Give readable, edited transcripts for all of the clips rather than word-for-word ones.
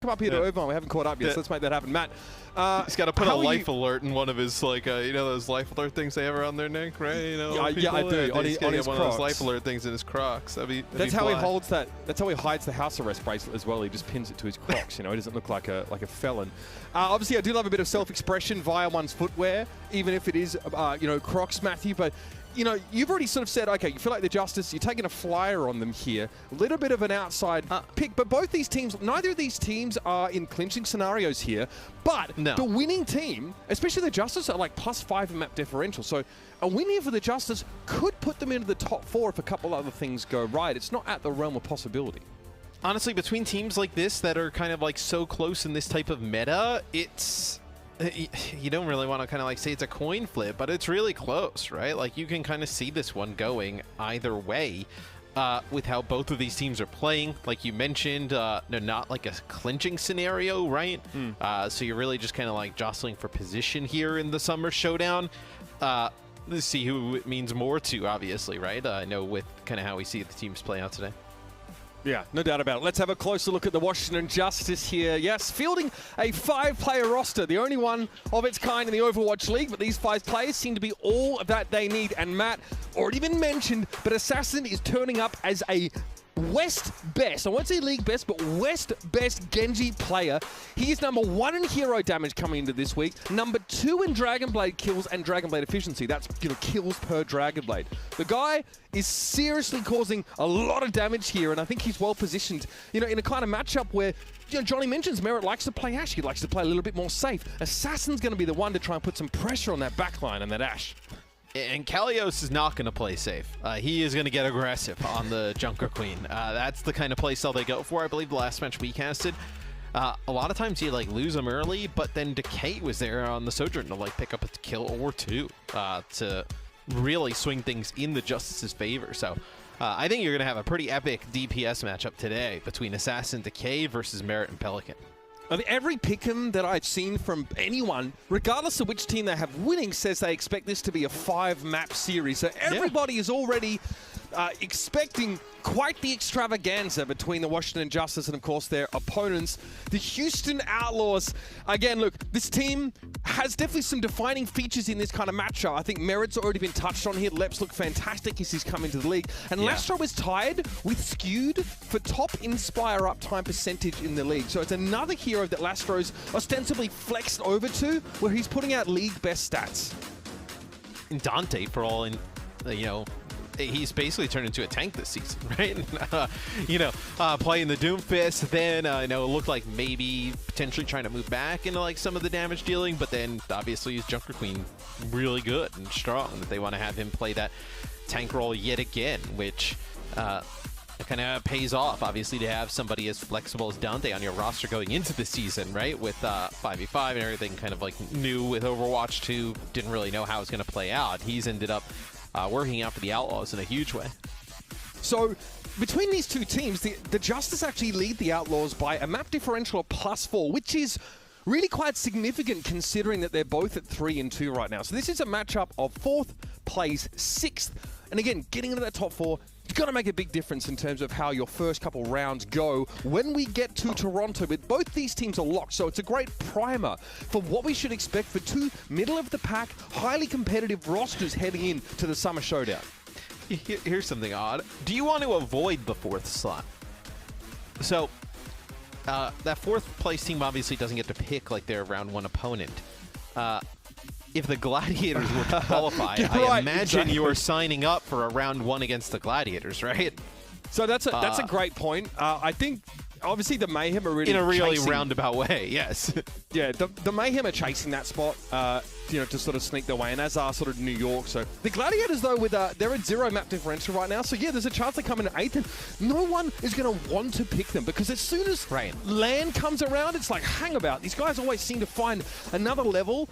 Come up here to Overwatch. We haven't caught up yet, so let's make that happen. Matt, he's got to put a life alert in one of his, like, you know, those life alert things they have around their neck, right? You know, yeah, I do. On his one Crocs. of those life alert things in his Crocs. That's how he holds that. That's how he hides the house arrest bracelet as well. He just pins it to his Crocs. You know, he doesn't look like a felon. Obviously, I do love a bit of self-expression via one's footwear, even if it is, you know, Crocs, Matthew. But you know, you've already sort of said, okay, you feel like the Justice, you're taking a flyer on them here. A little bit of an outside pick, but both these teams, neither of these teams are in clinching scenarios here, but the winning team, especially the Justice, are like +5 in map differential. So a win here for the Justice could put them into the top 4 if a couple other things go right. It's not at the realm of possibility. Honestly, between teams like this that are kind of like so close in this type of meta, you don't really want to kind of like say it's a coin flip, but it's really close, right? Like you can kind of see this one going either way with how both of these teams are playing. Like you mentioned, they're not like a clinching scenario, right? So you're really just kind of like jostling for position here in the Summer Showdown. Let's see who it means more to, obviously, right? I know with kind of how we see the teams play out today. Yeah, no doubt about it. Let's have a closer look at the Washington Justice here. Yes, fielding a 5-player roster, the only one of its kind in the Overwatch League, but these 5 players seem to be all that they need. And Matt, already been mentioned, but Assassin is turning up as a West best, I won't say league best, but West best Genji player. He is number 1 in hero damage coming into this week, number 2 in Dragon Blade kills and Dragon Blade efficiency. That's, you know, kills per Dragon Blade. The guy is seriously causing a lot of damage here, and I think he's well positioned, you know, in a kind of matchup where, you know, Johnny mentions Merit likes to play Ashe. He likes to play a little bit more safe. Assassin's going to be the one to try and put some pressure on that backline and that Ashe. And Kalios is not going to play safe. He is going to get aggressive on the Junker Queen. That's the kind of play style they go for. I believe the last match we casted, a lot of times you like lose them early, but then Decay was there on the Sojourn to like pick up a kill or 2 to really swing things in the Justice's favor. So I think you're going to have a pretty epic DPS matchup today between Assassin, Decay versus Merit and Pelican. I mean, every pick'em that I've seen from anyone, regardless of which team they have winning, says they expect this to be a 5-map series. So everybody is already expecting quite the extravaganza between the Washington Justice and, of course, their opponents, the Houston Outlaws. Again, look, this team has definitely some defining features in this kind of matchup. I think Merit's already been touched on here. Leps look fantastic as he's come into the league. And Lastro is tied with Skewed for top Inspire uptime percentage in the league. So it's another hero that Lastro's ostensibly flexed over to, where he's putting out league best stats. And Dante, for all in, you know, he's basically turned into a tank this season, right? You know, playing the Doomfist, then, you know, it looked like maybe potentially trying to move back into like some of the damage dealing, but then obviously his Junker Queen really good and strong that they want to have him play that tank role yet again, which kind of pays off, obviously, to have somebody as flexible as Dante on your roster going into the season, right? With 5v5 and everything kind of like new with Overwatch 2, didn't really know how it was going to play out. He's ended up working out for the Outlaws in a huge way. So between these two teams, the Justice actually lead the Outlaws by a map differential of +4, which is really quite significant considering that they're both at 3 and 2 right now. So this is a matchup of 4th plays 6th. And again, getting into that top 4, you've got to make a big difference in terms of how your first couple rounds go when we get to Toronto. But both these teams are locked, so it's a great primer for what we should expect for 2 middle-of-the-pack, highly competitive rosters heading into the Summer Showdown. Here's something odd. Do you want to avoid the 4th slot? So that 4th place team obviously doesn't get to pick like their round 1 opponent. If the Gladiators were to qualify, I imagine you are signing up for a round 1 against the Gladiators, right? So that's a great point. I think obviously the Mayhem are really in a really roundabout way, yes. Yeah, the Mayhem are chasing that spot, you know, to sort of sneak their way in, as are sort of New York. So the Gladiators, though, with they're at 0 map differential right now. So yeah, there's a chance they come in at 8th, and no one is going to want to pick them because as soon as land comes around, it's like, hang about. These guys always seem to find another level,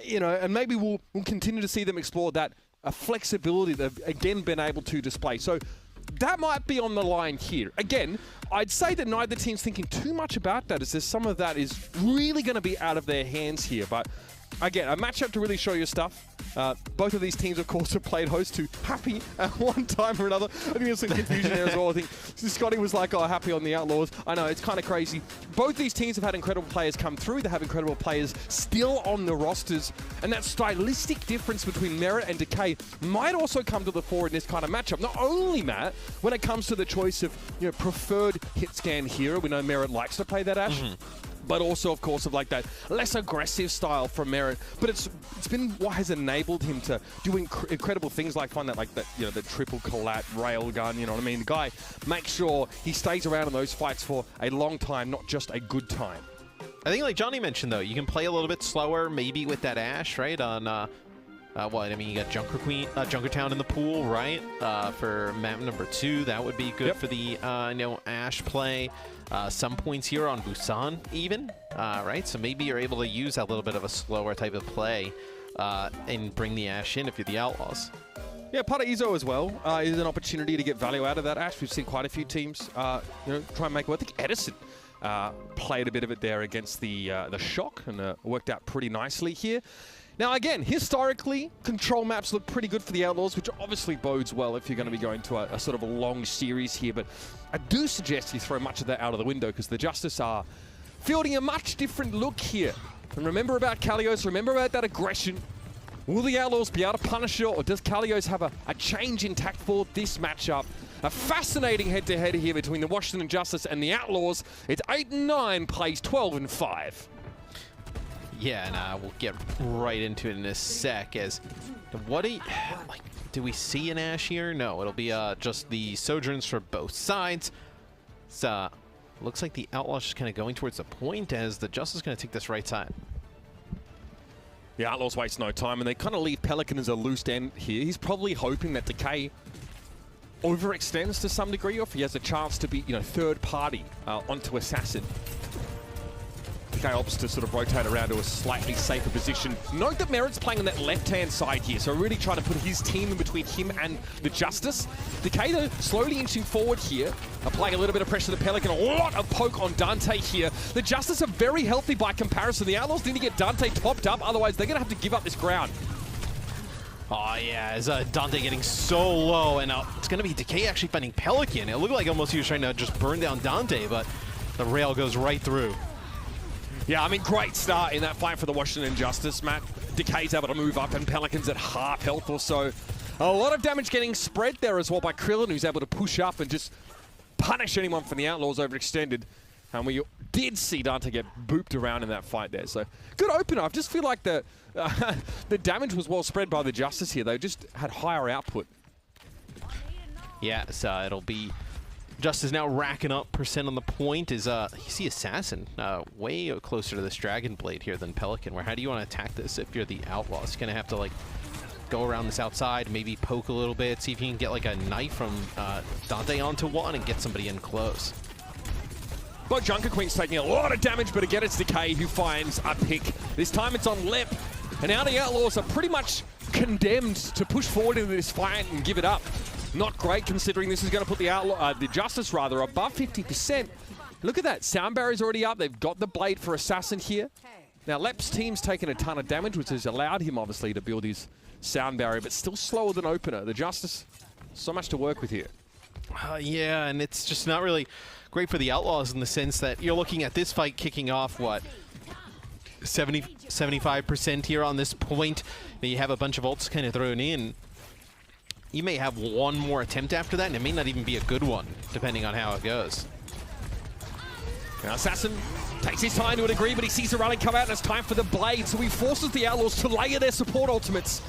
you know, and maybe we'll continue to see them explore that flexibility they've again been able to display. So that might be on the line here. Again, I'd say that neither team's thinking too much about that, as there's some of that is really going to be out of their hands here. But again, a matchup to really show your stuff. Both of these teams, of course, have played host to Happy at one time or another. I think there's some confusion there as well. I think Scotty was like, oh, Happy on the Outlaws. I know, it's kind of crazy. Both these teams have had incredible players come through. They have incredible players still on the rosters. And that stylistic difference between Merit and Decay might also come to the fore in this kind of matchup. Not only, Matt, when it comes to the choice of preferred hit scan hero. We know Merit likes to play that Ashe. But also, of course, of like that less aggressive style from Merit. But it's been what has enabled him to do incredible things like find that the triple collat railgun. You know what I mean? The guy makes sure he stays around in those fights for a long time, not just a good time. I think, like Johnny mentioned, though, you can play a little bit slower, maybe with that Ashe, right? On what I mean, you got Junkertown in the pool, right? For map number 2, that would be good for the Ashe play. Some points here on Busan, even, right? So maybe you're able to use that little bit of a slower type of play and bring the Ashe in if you're the Outlaws. Yeah, Paraiso as well is an opportunity to get value out of that Ashe. We've seen quite a few teams, try and make it work. I think Edison played a bit of it there against the Shock and worked out pretty nicely here. Now, again, historically, control maps look pretty good for the Outlaws, which obviously bodes well if you're going to be going to a sort of a long series here. But I do suggest you throw much of that out of the window because the Justice are fielding a much different look here. And remember about Kalios, remember about that aggression. Will the Outlaws be able to punish it, or does Kalios have a change in tact for this matchup? A fascinating head-to-head here between the Washington Justice and the Outlaws. It's 8-9, plays 12-5. Yeah, and we'll get right into it in a sec. As do we see an Ashe here? No, it'll be just the Sojourns for both sides. So looks like the Outlaws just kind of going towards the point as the Justice is going to take this right side. The Outlaws waste no time, and they kind of leave Pelican as a loose end here. He's probably hoping that Decay overextends to some degree, or if he has a chance to be, third party onto Assassin. Decay opts to sort of rotate around to a slightly safer position. Note that Merit's playing on that left-hand side here, so really trying to put his team in between him and the Justice. Decay, though, slowly inching forward here, applying a little bit of pressure to the Pelican. A lot of poke on Dante here. The Justice are very healthy by comparison. The Outlaws need to get Dante topped up, otherwise they're going to have to give up this ground. Oh, yeah, as Dante getting so low, and it's going to be Decay actually finding Pelican. It looked like almost he was trying to just burn down Dante, but the rail goes right through. Yeah, I mean, great start in that fight for the Washington Justice, Matt. Decay's able to move up, and Pelican's at half health or so. A lot of damage getting spread there as well by Krillin, who's able to push up and just punish anyone from the Outlaws overextended. And we did see Dante get booped around in that fight there. So, good opener. I just feel like the damage was well spread by the Justice here. They just had higher output. Yeah, so it'll be Justice now racking up percent on the point. You see Assassin way closer to this Dragon Blade here than Pelican. Where how do you want to attack this if you're the Outlaws? You're going to have to go around this outside, maybe poke a little bit, see if you can get a knife from Dante onto one and get somebody in close. Both Junker Queen's taking a lot of damage, but again it's Decay who finds a pick. This time it's on Lep. And now the Outlaws are pretty much condemned to push forward into this fight and give it up. Not great considering this is going to put the Justice above 50%. Look at that, sound barrier's already up. They've got the blade for Assassin here. Now Lep's team's taken a ton of damage, which has allowed him obviously to build his sound barrier, but still slower than opener. The Justice, so much to work with here. Yeah, and it's just not really great for the Outlaws in the sense that you're looking at this fight kicking off, what, 75% here on this point. Then you have a bunch of ults kind of thrown in. You may have one more attempt after that, and it may not even be a good one, depending on how it goes. Now Assassin takes his time to a degree, but he sees the rally come out, and it's time for the blade, so he forces the Outlaws to layer their support ultimates.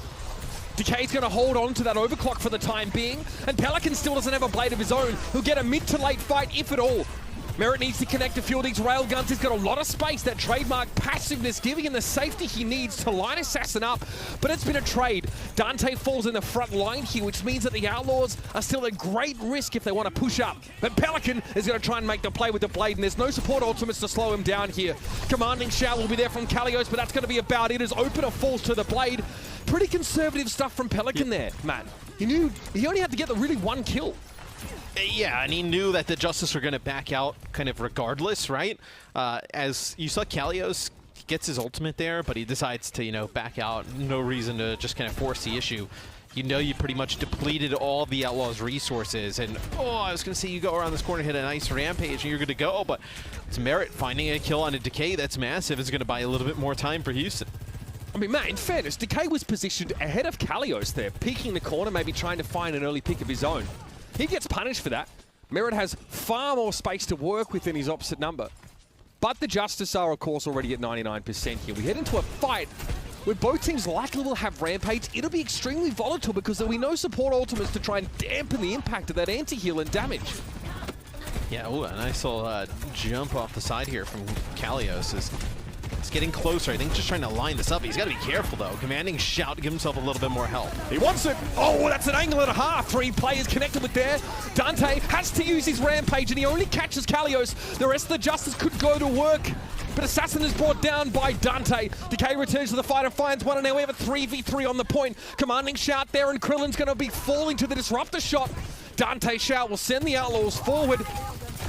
Decay's going to hold on to that overclock for the time being, and Pelican still doesn't have a blade of his own. He'll get a mid to late fight, if at all. Merit needs to connect a few of these railguns. He's got a lot of space. That trademark passiveness giving him the safety he needs to line Assassin up. But it's been a trade. Dante falls in the front line here, which means that the Outlaws are still at great risk if they want to push up. But Pelican is going to try and make the play with the blade, and there's no support ultimates to slow him down here. Commanding shout will be there from Kalios, but that's going to be about it as opener falls to the blade. Pretty conservative stuff from Pelican there, Matt. He knew he only had to get the really one kill. Yeah, and he knew that the Justice were going to back out kind of regardless, right? As you saw Kalios gets his ultimate there, but he decides to, you know, back out. No reason to just kind of force the issue. You know you pretty much depleted all the Outlaws' resources, and I was going to say you go around this corner, hit a nice rampage, and you're good to go, but it's Merit finding a kill on a Decay that's massive. Is going to buy a little bit more time for Houston. I mean, Matt, in fairness, Decay was positioned ahead of Kalios there, peeking the corner, maybe trying to find an early pick of his own. He gets punished for that. Merit has far more space to work with in his opposite number. But the Justice are, of course, already at 99% here. We head into a fight where both teams likely will have Rampage. It'll be extremely volatile because there'll be no support ultimates to try and dampen the impact of that anti-heal and damage. Yeah, ooh, a nice little jump off the side here from Kalios. It's getting closer. I think just trying to line this up. He's got to be careful, though. Commanding shout to give himself a little bit more help. He wants it. Oh, that's an angle and a half. 3 players connected with there. Dante has to use his Rampage, and he only catches Kalios. The rest of the Justice could go to work, but Assassin is brought down by Dante. Decay returns to the fight and finds one, and now we have a 3v3 on the point. Commanding shout there, and Krillin's going to be falling to the disruptor shot. Dante shout will send the Outlaws forward,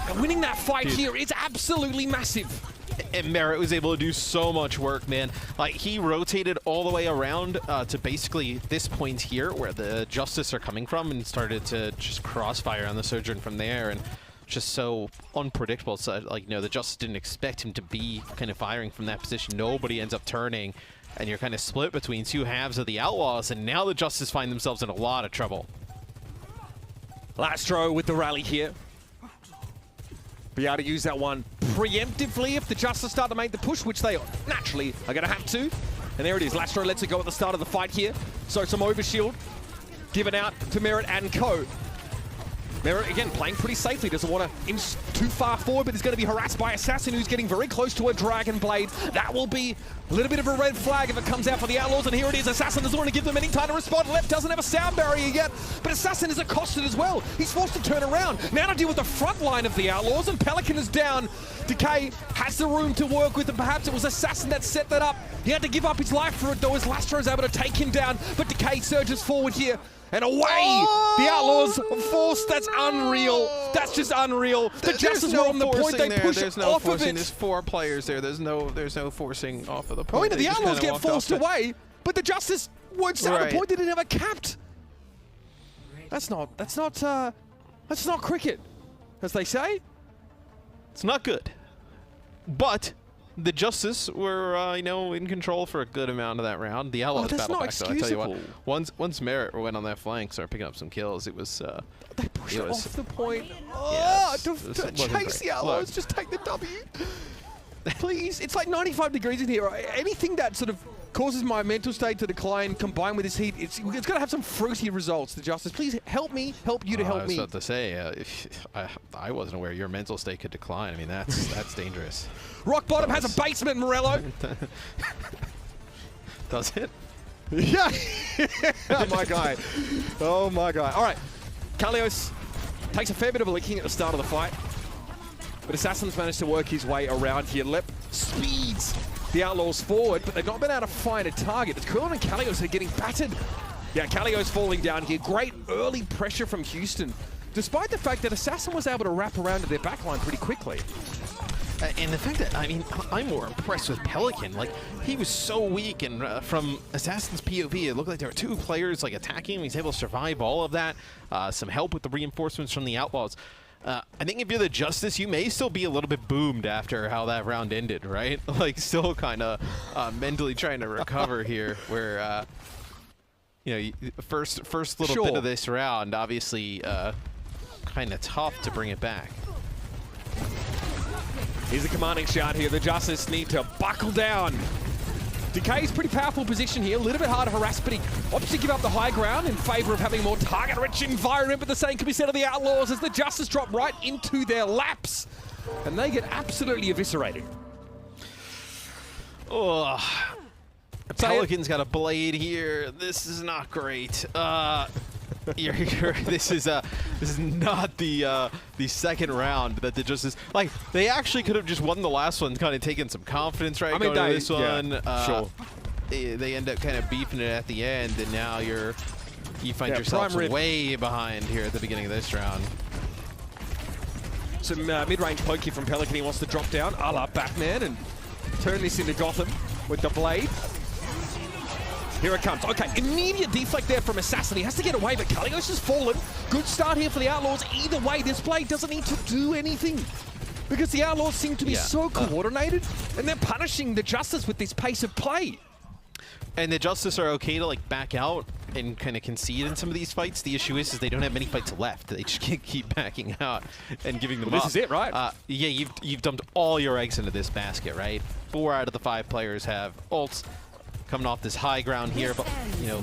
and winning that fight here is absolutely massive. And Merit was able to do so much work, man. Like, he rotated all the way around to basically this point here where the Justice are coming from and started to just crossfire on the Sojourn from there, and just so unpredictable. So, like, you know, the Justice didn't expect him to be kind of firing from that position. Nobody ends up turning, and you're kind of split between two halves of the Outlaws, and now the Justice find themselves in a lot of trouble. Lastro with the rally here. Be able to use that one preemptively if the Justice start to make the push, which they naturally are going to have to. And there it is. Lastro lets it go at the start of the fight here. So some overshield given out to Merit and Co. Merit, again, playing pretty safely. Doesn't want to inch too far forward, but is going to be harassed by Assassin, who's getting very close to a Dragon Blade. That will be a little bit of a red flag if it comes out for the Outlaws, and here it is. Assassin doesn't want to give them any time to respond. Left doesn't have a sound barrier yet, but Assassin is accosted as well. He's forced to turn around. Now to deal with the front line of the Outlaws, and Pelican is down. Decay has the room to work with, and perhaps it was Assassin that set that up. He had to give up his life for it, though, as Lastro is able to take him down, but Decay surges forward here. And away! The Outlaws forced. That's unreal. That's just unreal. The Justice were on the point. They push off of it. There's 4 players there. There's no forcing off of the point. Oh, wait, the Outlaws get forced away, but the Justice weren't set on the point. They didn't have a capped. That's not cricket, as they say. It's not good. But the Justice were, you know, in control for a good amount of that round. The Outlaws battle back, though. I tell you what, once Merit went on that flank, started picking up some kills, it was... they pushed it off the point. Yeah, to chase the Outlaws, just take the W. Please, it's like 95 degrees in here. Anything that sort of causes my mental state to decline, combined with this heat, it's going to have some fruity results, the Justice. Please help me, help you to help me. I was about to say, if I wasn't aware your mental state could decline. I mean, that's dangerous. Rock Bottom has a basement, Morello. Does it? Yeah. Oh, my guy. Oh, my guy. All right. Kalios takes a fair bit of a licking at the start of the fight, but Assassin's managed to work his way around here. Lep speeds the Outlaws forward, but they've not been able to find a target. It's Krillin and Kalios are getting battered. Yeah, Kalios falling down here. Great early pressure from Houston, despite the fact that Assassin was able to wrap around to their backline pretty quickly. And the fact that, I mean, I'm more impressed with Pelican. Like, he was so weak, and from Assassin's POV, it looked like there were 2 players, like, attacking him. He's able to survive all of that. Some help with the reinforcements from the Outlaws. I think if you're the Justice, you may still be a little bit boomed after how that round ended, right? Like, still kind of mentally trying to recover here, where, you know, first little bit of this round, obviously kind of tough to bring it back. Here's a commanding shot here. The Justice need to buckle down. Decay's pretty powerful position here. A little bit hard to harass, but he opts to give up the high ground in favor of having a more target-rich environment. But the same can be said of the Outlaws as the Justice drop right into their laps. And they get absolutely eviscerated. Oh, Pelican's got a blade here. This is not great. This is not the second round that the Justice, like, they actually could have just won the last one, kind of taken some confidence, right? I mean, this one, sure. They end up kind of beefing it at the end, and now you find yourself way behind here at the beginning of this round. Some mid-range poke here from Pelican. He wants to drop down, a la Batman, and turn this into Gotham with the blade. Here it comes. Okay, immediate deflect there from Assassin. He has to get away, but Kalios has fallen. Good start here for the Outlaws. Either way, this blade doesn't need to do anything because the Outlaws seem to be so coordinated, and they're punishing the Justice with this pace of play. And the Justice are okay to like back out and kind of concede in some of these fights. The issue is they don't have many fights left. They just can't keep backing out and giving them up. This is it, right? Yeah, you've dumped all your eggs into this basket, right? 4 out of the 5 players have ults coming off this high ground here, but you know,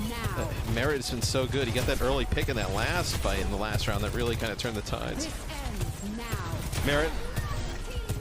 Merit has been so good. He got that early pick in that last fight in the last round that really kind of turned the tides. Merit,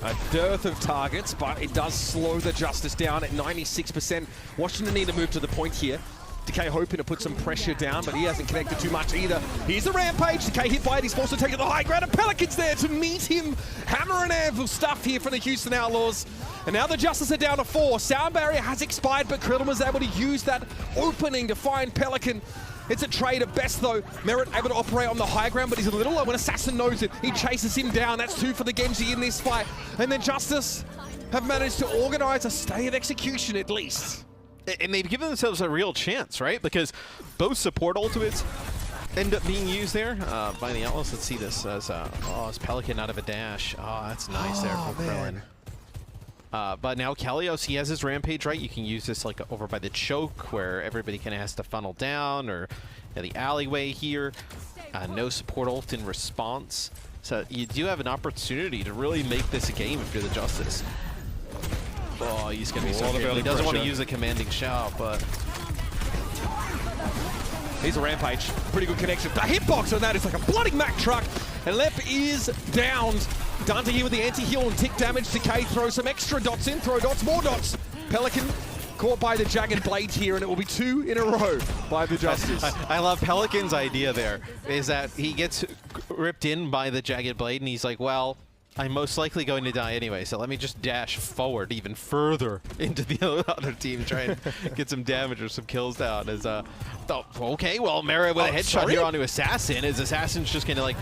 a dearth of targets, but it does slow the Justice down at 96%. Washington need to move to the point here. Decay hoping to put some pressure down, but he hasn't connected too much either. Here's the Rampage. Decay hit by it. He's forced to take it to the high ground, and Pelican's there to meet him. Hammer and anvil stuff here for the Houston Outlaws. And now the Justice are down to 4. Sound barrier has expired, but Krillin was able to use that opening to find Pelican. It's a trade at best, though. Merit able to operate on the high ground, but he's a little low when Assassin knows it. He chases him down. That's 2 for the Genji in this fight. And then Justice have managed to organize a stay of execution at least. And they've given themselves a real chance, right? Because both support ultimates end up being used there by the Outlaws. Let's see this as, it's Pelican out of a dash. Oh, that's nice there from Krillin. But now Kalios, he has his Rampage, right? You can use this like over by the choke where everybody kind of has to funnel down, or the alleyway here. No support ult in response. So you do have an opportunity to really make this a game if you're the Justice. Oh, he's going to be so careful. He doesn't want to use a commanding shout, but... Here's a Rampage. Pretty good connection. The hitbox on that is like a bloody Mack truck. And Lep is downed. Dante here with the anti-heal and tick damage. Decay throws some extra dots in. Throw dots, more dots. Pelican caught by the Jagged Blade here, and it will be 2 in a row by the Justice. I love Pelican's idea there, is that he gets ripped in by the Jagged Blade, and he's like, well, I'm most likely going to die anyway, so let me just dash forward even further into the other team, try and get some damage or some kills down. Okay, well, Merit with a headshot here onto Assassin. As Assassin's just kind of like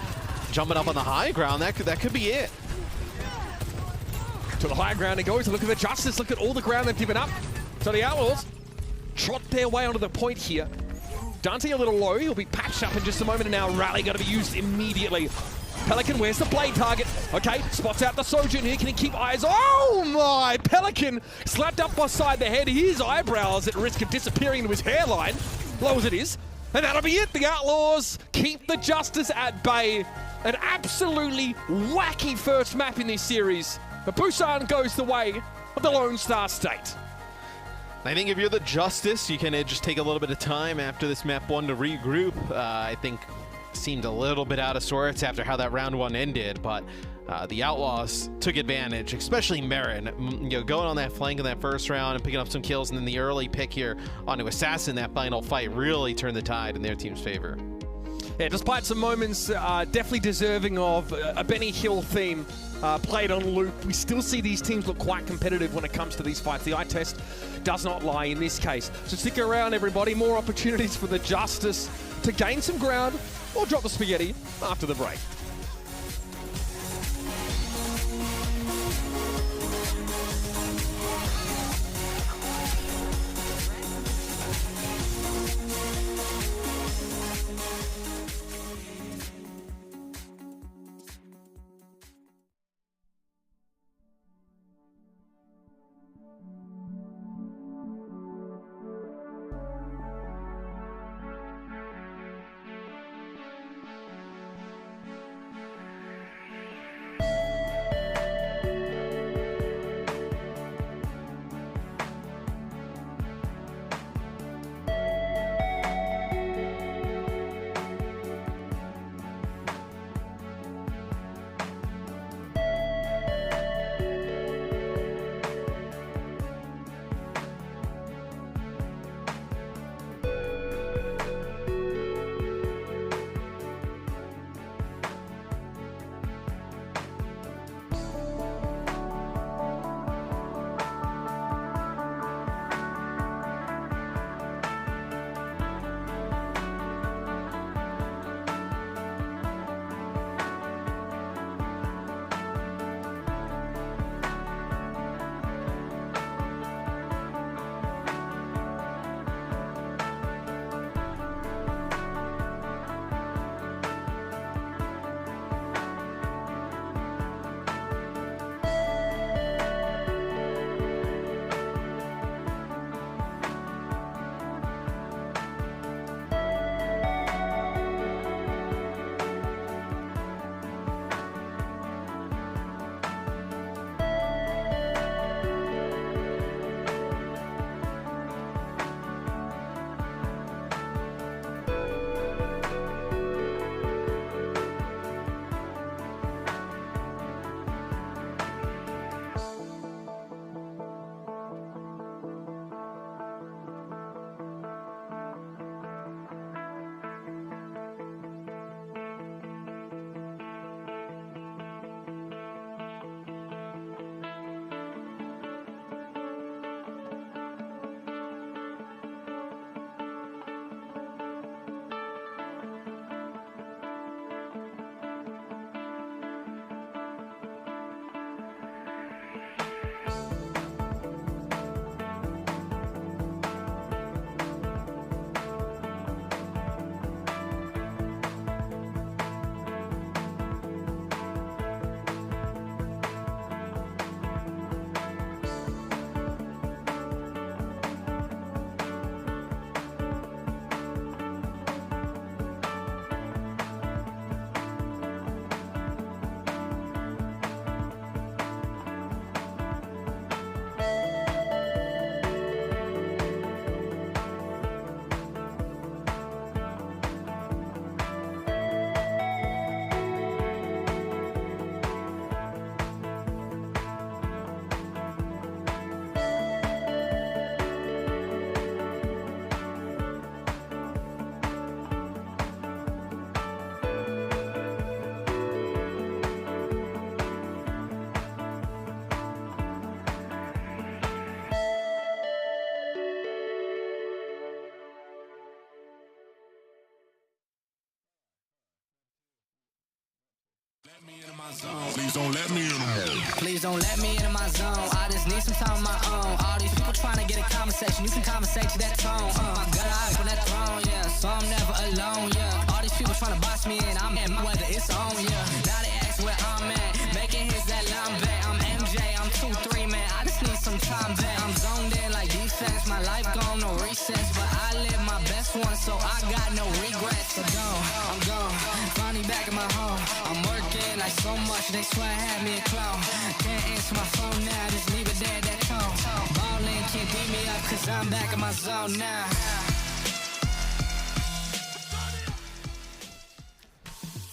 jumping up on the high ground. That could be it. To the high ground it goes. Look at the Justice. Look at all the ground they've given up. So the Outlaws trot their way onto the point here. Dante a little low. He'll be patched up in just a moment, and now Rally got to be used immediately. Pelican, where's the blade target? Okay, spots out the Sojin here. Can he keep eyes? Oh my! Pelican slapped up beside the head. His eyebrows at risk of disappearing into his hairline, low as it is. And that'll be it. The Outlaws keep the Justice at bay. An absolutely wacky first map in this series. But Busan goes the way of the Lone Star State. I think if you're the Justice, you can just take a little bit of time after this map 1 to regroup. I think seemed a little bit out of sorts after how that round 1 ended, but the Outlaws took advantage, especially Merit, going on that flank in that first round and picking up some kills, and then the early pick here onto Assassin, that final fight really turned the tide in their team's favor. Yeah, despite some moments definitely deserving of a Benny Hill theme played on loop, we still see these teams look quite competitive when it comes to these fights. The eye test does not lie in this case. So stick around, everybody. More opportunities for the Justice to gain some ground or drop the spaghetti after the break. Please don't let me in. Please don't let me into my zone. I just need some time on my own. All these people trying to get a conversation. You can conversate to that tone. My gut eyes on that throne, yeah. So I'm never alone, yeah. All these people trying to box me in. I'm in my weather, it's on, yeah. Now they ask where I'm at. Making hits that line back. I'm MJ, I'm 2-3, man. I just need some time back. I'm zoned in like defense. My life gone, no recess. But I live my best one, so I got no regrets. So I'm gone. Finally back in my home. I'm working like so much, they swear I had me a clone. Can't answer my phone now, just leave it there, that tone. Ballin', can't beat me up, cause I'm back in my zone now.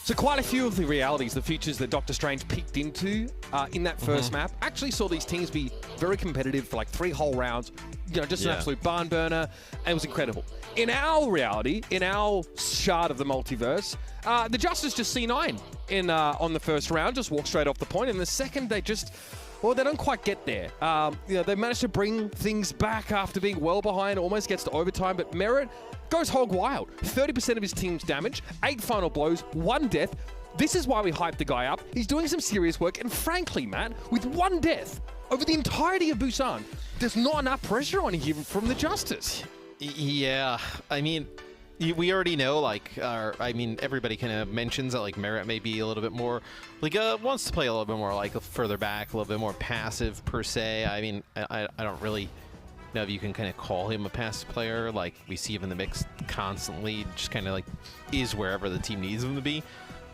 So quite a few of the realities, the features that Doctor Strange peeked into in that first map, actually saw these teams be very competitive for like 3 whole rounds, you know, just an absolute barn burner, and it was incredible. In our reality, in our shard of the multiverse, the Justice just C9 on the first round, just walked straight off the point, and the second they just, well, they don't quite get there. You know, they managed to bring things back after being well behind, almost gets to overtime, but Merit goes hog wild. 30% of his team's damage, 8 final blows, 1 death. This is why we hyped the guy up. He's doing some serious work, and frankly, Matt, with 1 death over the entirety of Busan, there's not enough pressure on him from the Justice. Yeah, I mean, we already know, like, I mean, everybody kind of mentions that, like, Merit may be a little bit more, like, wants to play a little bit more, like, further back, a little bit more passive, per se. I mean, I don't really know if you can kind of call him a passive player. Like, we see him in the mix constantly, just kind of, like, is wherever the team needs him to be.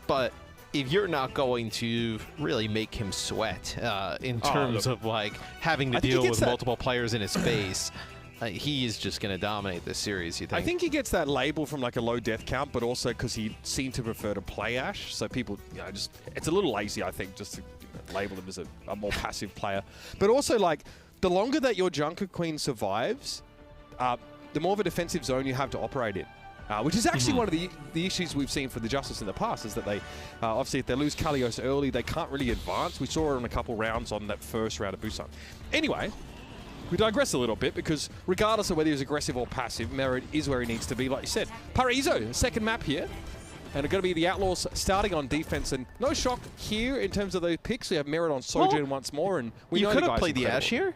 But if you're not going to really make him sweat in terms of, like, having to deal with multiple players in his face, he is just going to dominate this series, you think? I think he gets that label from like a low death count, but also because he seemed to prefer to play Ashe. So people, you know, just, it's a little lazy, I think, just to label him as a more passive player. But also, like, the longer that your Junker Queen survives, the more of a defensive zone you have to operate in. Which is actually one of the issues we've seen for the Justice in the past, is that they, obviously, if they lose Kalios early, they can't really advance. We saw it in a couple rounds on that first round of Busan. Anyway, we digress a little bit, because regardless of whether he's aggressive or passive, Merit is where he needs to be, like you said. Paraiso, second map here. And it's going to be the Outlaws starting on defense. And no shock here in terms of the picks. We have Merit on Sojourn once more. And we know could have played the Ashe here?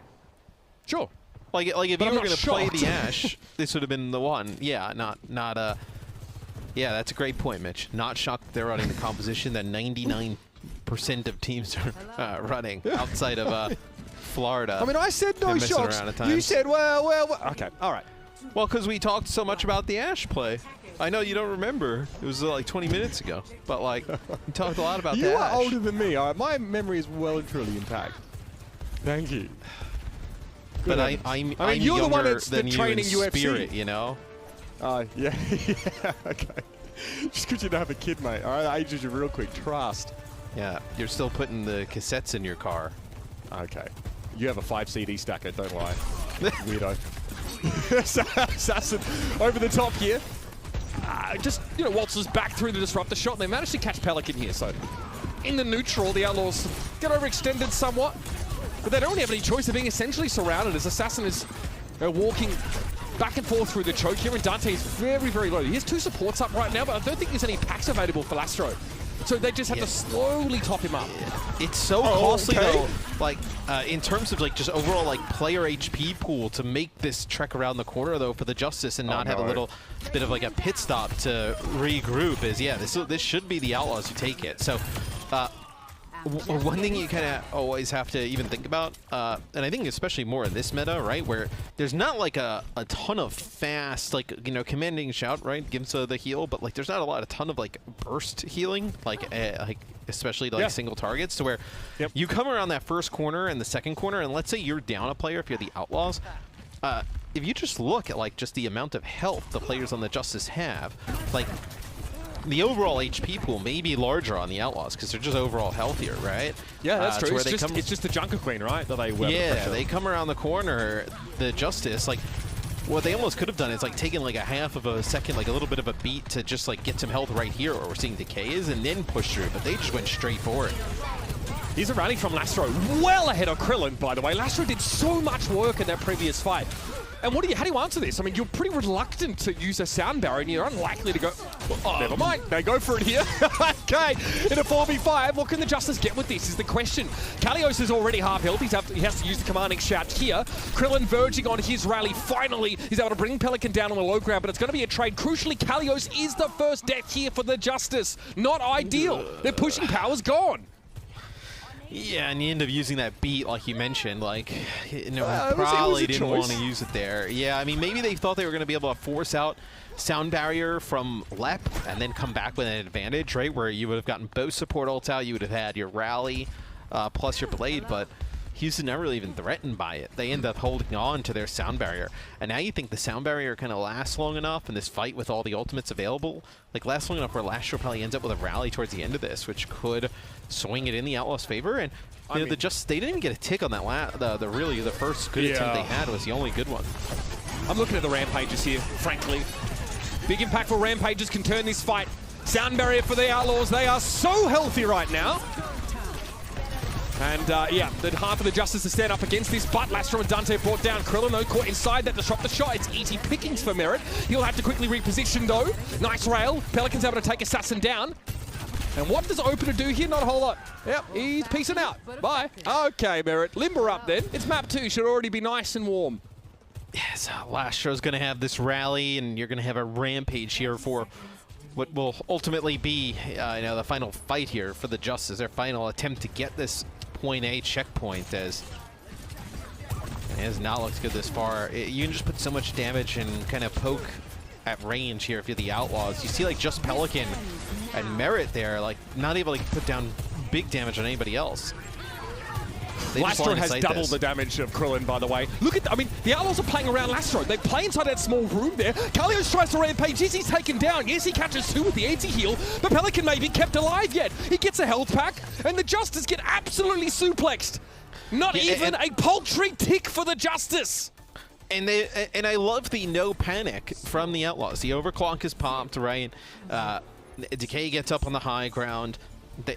Sure. Like if you were going to play the Ashe, this would have been the one. Yeah, yeah, that's a great point, Mitch. Not shocked they're running the composition that 99% of teams are running outside of Florida. I mean, I said no shocks. You said, well. Okay, all right. Well, because we talked so much about the Ashe play. I know you don't remember. It was like 20 minutes ago. But, like, we talked a lot about that. You are older than me. My memory is well and truly intact. Thank you. But I'm you're the one that's than training you in UFC. spirit, you know? Yeah, yeah, okay. Just because you don't have a kid, mate. All right, I ages you real quick. Trust. Yeah, you're still putting the cassettes in your car. Okay. You have a 5 CD stacker, don't lie. Weirdo. Assassin over the top here. Just, you know, waltzes back through the disruptor shot. They managed to catch Pelican here, so in the neutral, the Outlaws get overextended somewhat. But they don't have any choice. They're being essentially surrounded as Assassin is walking back and forth through the choke here, and Dante is very, very low. He has 2 supports up right now, but I don't think there's any packs available for Lastro. So they just have to slowly top him up. It's so costly, though, like, in terms of, like, just overall, like, player HP pool to make this trek around the corner, though, for the Justice and not have a little bit of, like, a pit stop to regroup is, yeah, this should be the Outlaws who take it. So, one thing you kind of always have to even think about, and I think especially more in this meta, right, where there's not like a ton of fast, like, you know, commanding shout, right, gives the heal, but like there's not a ton of like burst healing, like especially like single targets, to where you come around that first corner and the second corner, and let's say you're down a player if you're the Outlaws. If you just look at like just the amount of health the players on the Justice have, like, the overall HP pool may be larger on the Outlaws because they're just overall healthier, right? Yeah, that's true. It's just the Junker Queen, right? That they come around the corner, the Justice, like, what they almost could have done is like taken like a half of a second, like a little bit of a beat to just like get some health right here where we're seeing Decay is, and then push through, but they just went straight for it. Here's a rally from Lastro, well ahead of Krillin, by the way. Lastro did so much work in that previous fight. And how do you answer this? I mean, you're pretty reluctant to use a sound barrier, and you're unlikely to go, never mind, they go for it here. Okay, in a 4v5, what can the Justice get with this is the question. Kalios is already half health. He has to use the commanding shout here. Krillin verging on his rally. Finally, he's able to bring Pelican down on the low ground, but it's going to be a trade. Crucially, Kalios is the first death here for the Justice. Not ideal. Their pushing power's gone. Yeah, and you end up using that beat, like you mentioned, like, you know, probably didn't want to use it there. Yeah, I mean, maybe they thought they were going to be able to force out sound barrier from Lep and then come back with an advantage, right, where you would have gotten both support ults out, you would have had your rally plus your blade, but Houston never really even threatened by it. They end up holding on to their sound barrier. And now you think the sound barrier kind of lasts long enough in this fight with all the ultimates available, like lasts long enough where Lastro probably ends up with a rally towards the end of this, which could swing it in the Outlaws' favor. And you know, they didn't even get a tick on that the first good attempt they had was the only good one. I'm looking at the Rampages here, frankly. Big impactful Rampages can turn this fight. Sound barrier for the Outlaws. They are so healthy right now. And yeah, the half of the Justice to stand up against this, but Lastro and Dante brought down. Krillin, though, caught inside that to stop the shot. It's easy pickings for Merit. He'll have to quickly reposition, though. Nice rail. Pelican's able to take Assassin down. And what does Opener do here? Not a whole lot. Yep, he's peacing out. Bye. Okay, Merit. Limber up then. It's map 2. Should already be nice and warm. Yes, Lastro's going to have this rally, and you're going to have a Rampage here for what will ultimately be you know, the final fight here for the Justice. Their final attempt to get this point A checkpoint, as it has not looked good this far. You can just put so much damage and kind of poke at range here if you're the Outlaws. You see like just Pelican and Merit there, like not able to put down big damage on anybody else. Lastro has doubled the damage of Krillin, by the way. Look at, I mean, the Outlaws are playing around Lastro. They play inside that small room there. Kalios tries to rampage. Yes, he's taken down. Yes, he catches 2 with the anti-heal, but Pelican may be kept alive yet. He gets a health pack, and the Justice get absolutely suplexed. Not even a paltry tick for the Justice. And I love the no panic from the Outlaws. The overclock is popped, right? Decay gets up on the high ground.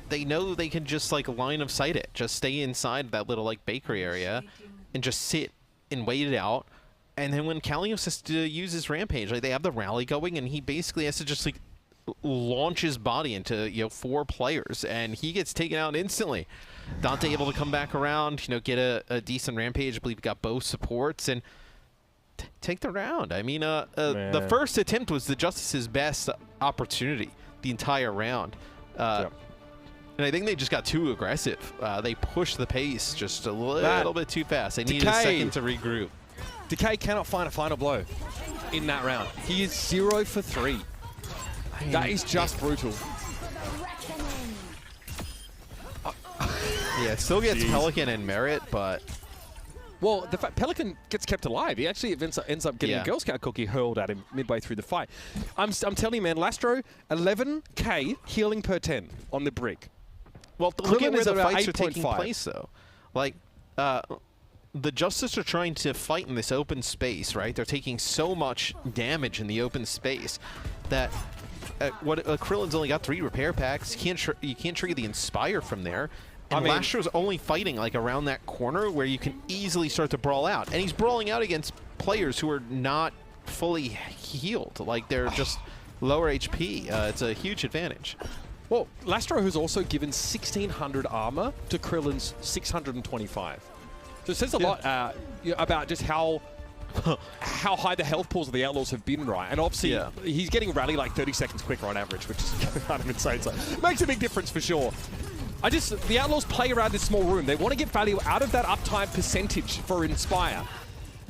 They know they can just like line of sight it, just stay inside that little like bakery area and just sit and wait it out. And then when Kalios has to use his rampage, like they have the rally going and he basically has to just like launch his body into, you know, 4 players and he gets taken out instantly. Dante able to come back around, you know, get a decent rampage. I believe he got both supports and take the round. I mean, the first attempt was the Justice's best opportunity the entire round. And I think they just got too aggressive. They pushed the pace just a little bit too fast. They needed a second to regroup. Decay cannot find a final blow in that round. He is 0 for 3. That is just brutal. Yeah, it still gets Pelican and Merit, but... Well, the fact Pelican gets kept alive. He actually ends up getting a Girl Scout cookie hurled at him midway through the fight. I'm telling you, man, Lastro, 11k healing per 10 on the brick. Well, look at where the fights are taking place, though. Like, the Justice are trying to fight in this open space, right? They're taking so much damage in the open space that Krillin's only got 3 repair packs. You can't trigger the Inspire from there. And Lastro's only fighting like around that corner where you can easily start to brawl out. And he's brawling out against players who are not fully healed. Like, they're just lower HP. It's a huge advantage. Well, Lastro has also given 1,600 armor to Krillin's 625. So it says a lot about just how high the health pools of the Outlaws have been, right? And obviously, he's getting rally like 30 seconds quicker on average, which is kind of insane. So makes a big difference for sure. The Outlaws play around this small room. They want to get value out of that uptime percentage for Inspire.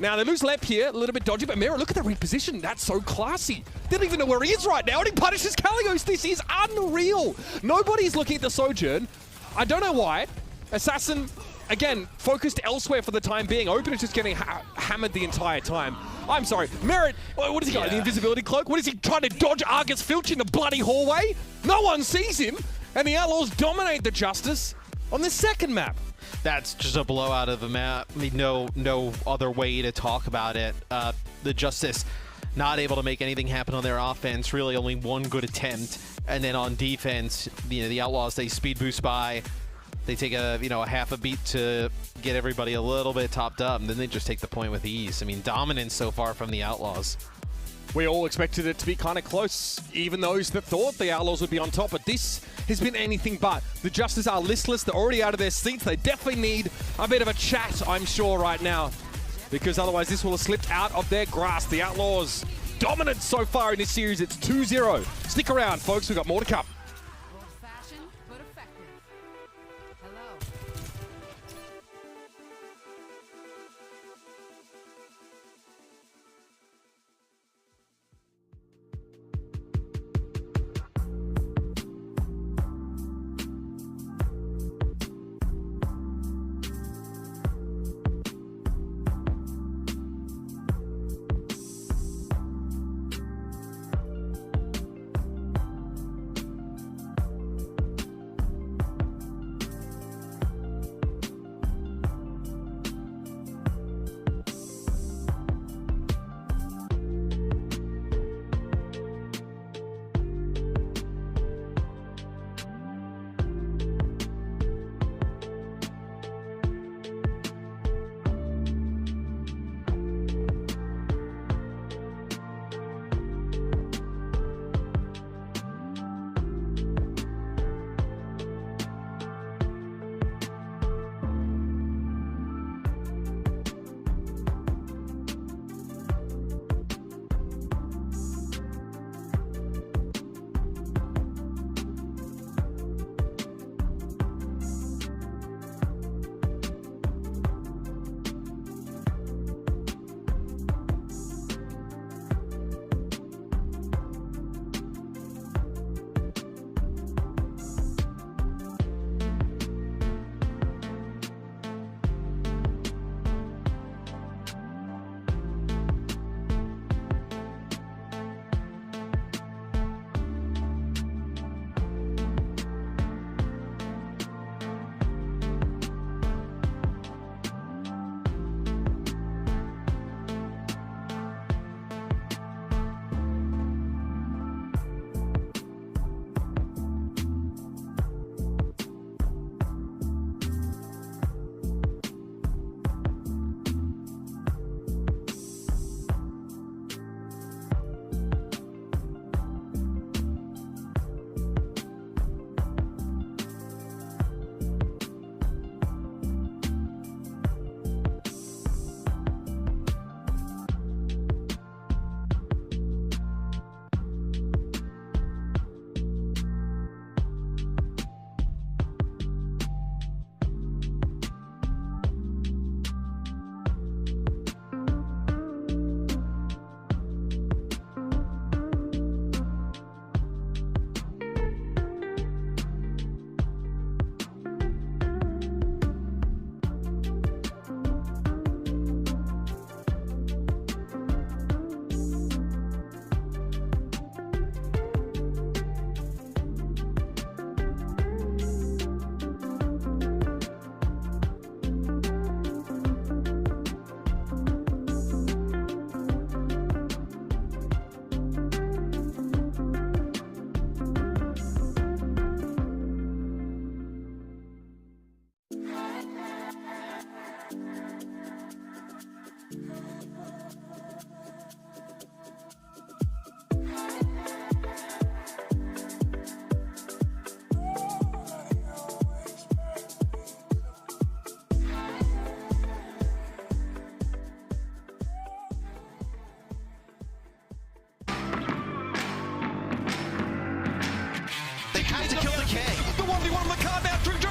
Now, they lose Lep here, a little bit dodgy, but Mira, look at the reposition. That's so classy. They don't even know where he is right now, and he punishes Kalios. This is unreal. Nobody's looking at the Sojourn. I don't know why. Assassin, again, focused elsewhere for the time being. Open is just getting hammered the entire time. I'm sorry. Merit, what has he got? The invisibility cloak? What is he trying to dodge Argus Filch in the bloody hallway? No one sees him, and the Outlaws dominate the Justice on the second map. That's just a blowout of the map. I mean, no other way to talk about it. The Justice not able to make anything happen on their offense. Really only one good attempt. And then on defense, you know, the Outlaws, they speed boost by They take a half a beat to get everybody a little bit topped up, and then they just take the point with ease. I mean, dominance so far from the Outlaws. We all expected it to be kind of close, even those that thought the Outlaws would be on top, but this has been anything but. The Justice are listless, they're already out of their seats, they definitely need a bit of a chat, I'm sure, right now, because otherwise this will have slipped out of their grasp. The Outlaws dominant so far in this series, it's 2-0. Stick around, folks, we've got more to come. Old-fashioned, but effective. Hello.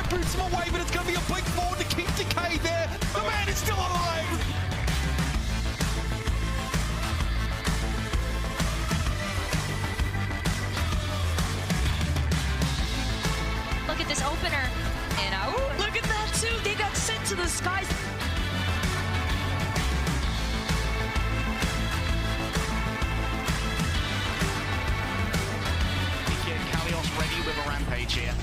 boots him away, but it's going to be a blink forward to keep Decay there. The man is still alive. Look at this opener. And oh, look at that too. They got sent to the skies. Kalios ready with a rampage here.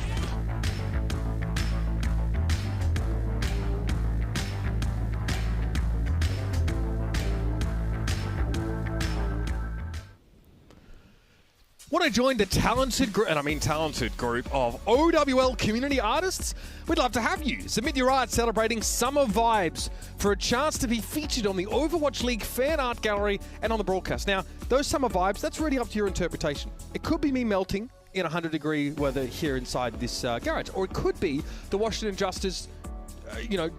Want to join the talented group, and I mean talented group, of OWL community artists? We'd love to have you. Submit your art celebrating summer vibes for a chance to be featured on the Overwatch League fan art gallery and on the broadcast. Now, those summer vibes, that's really up to your interpretation. It could be me melting in 100-degree weather here inside this garage, or it could be the Washington Justice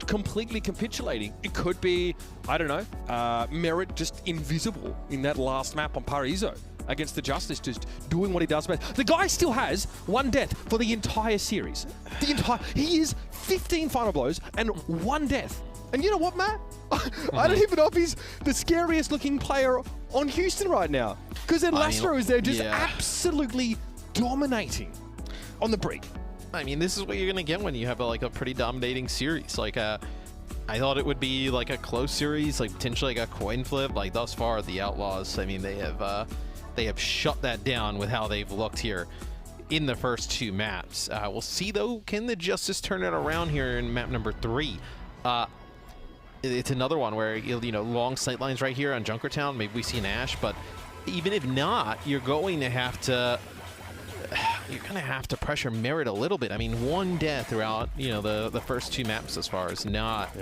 completely capitulating. It could be, I don't know, Merit just invisible in that last map on Paraiso against the Justice, just doing what he does best. The guy still has 1 death for the entire series. He is 15 final blows and 1 death. And you know what, Matt? I don't even know if he's the scariest looking player on Houston right now. Because then Lastro is there just absolutely dominating on the break. I mean, this is what you're going to get when you have a pretty dominating series. I thought it would be like a close series, like potentially like a coin flip. Like thus far, the Outlaws, I mean, they have shut that down with how they've looked here in the first 2 maps. We'll see though, can the Justice turn it around here in map number 3? It's another one where long sight lines right here on Junkertown. Maybe we see an Ash, but even if not, you're going to have to pressure Merit a little bit. I mean, 1 death throughout the first 2 maps as far as not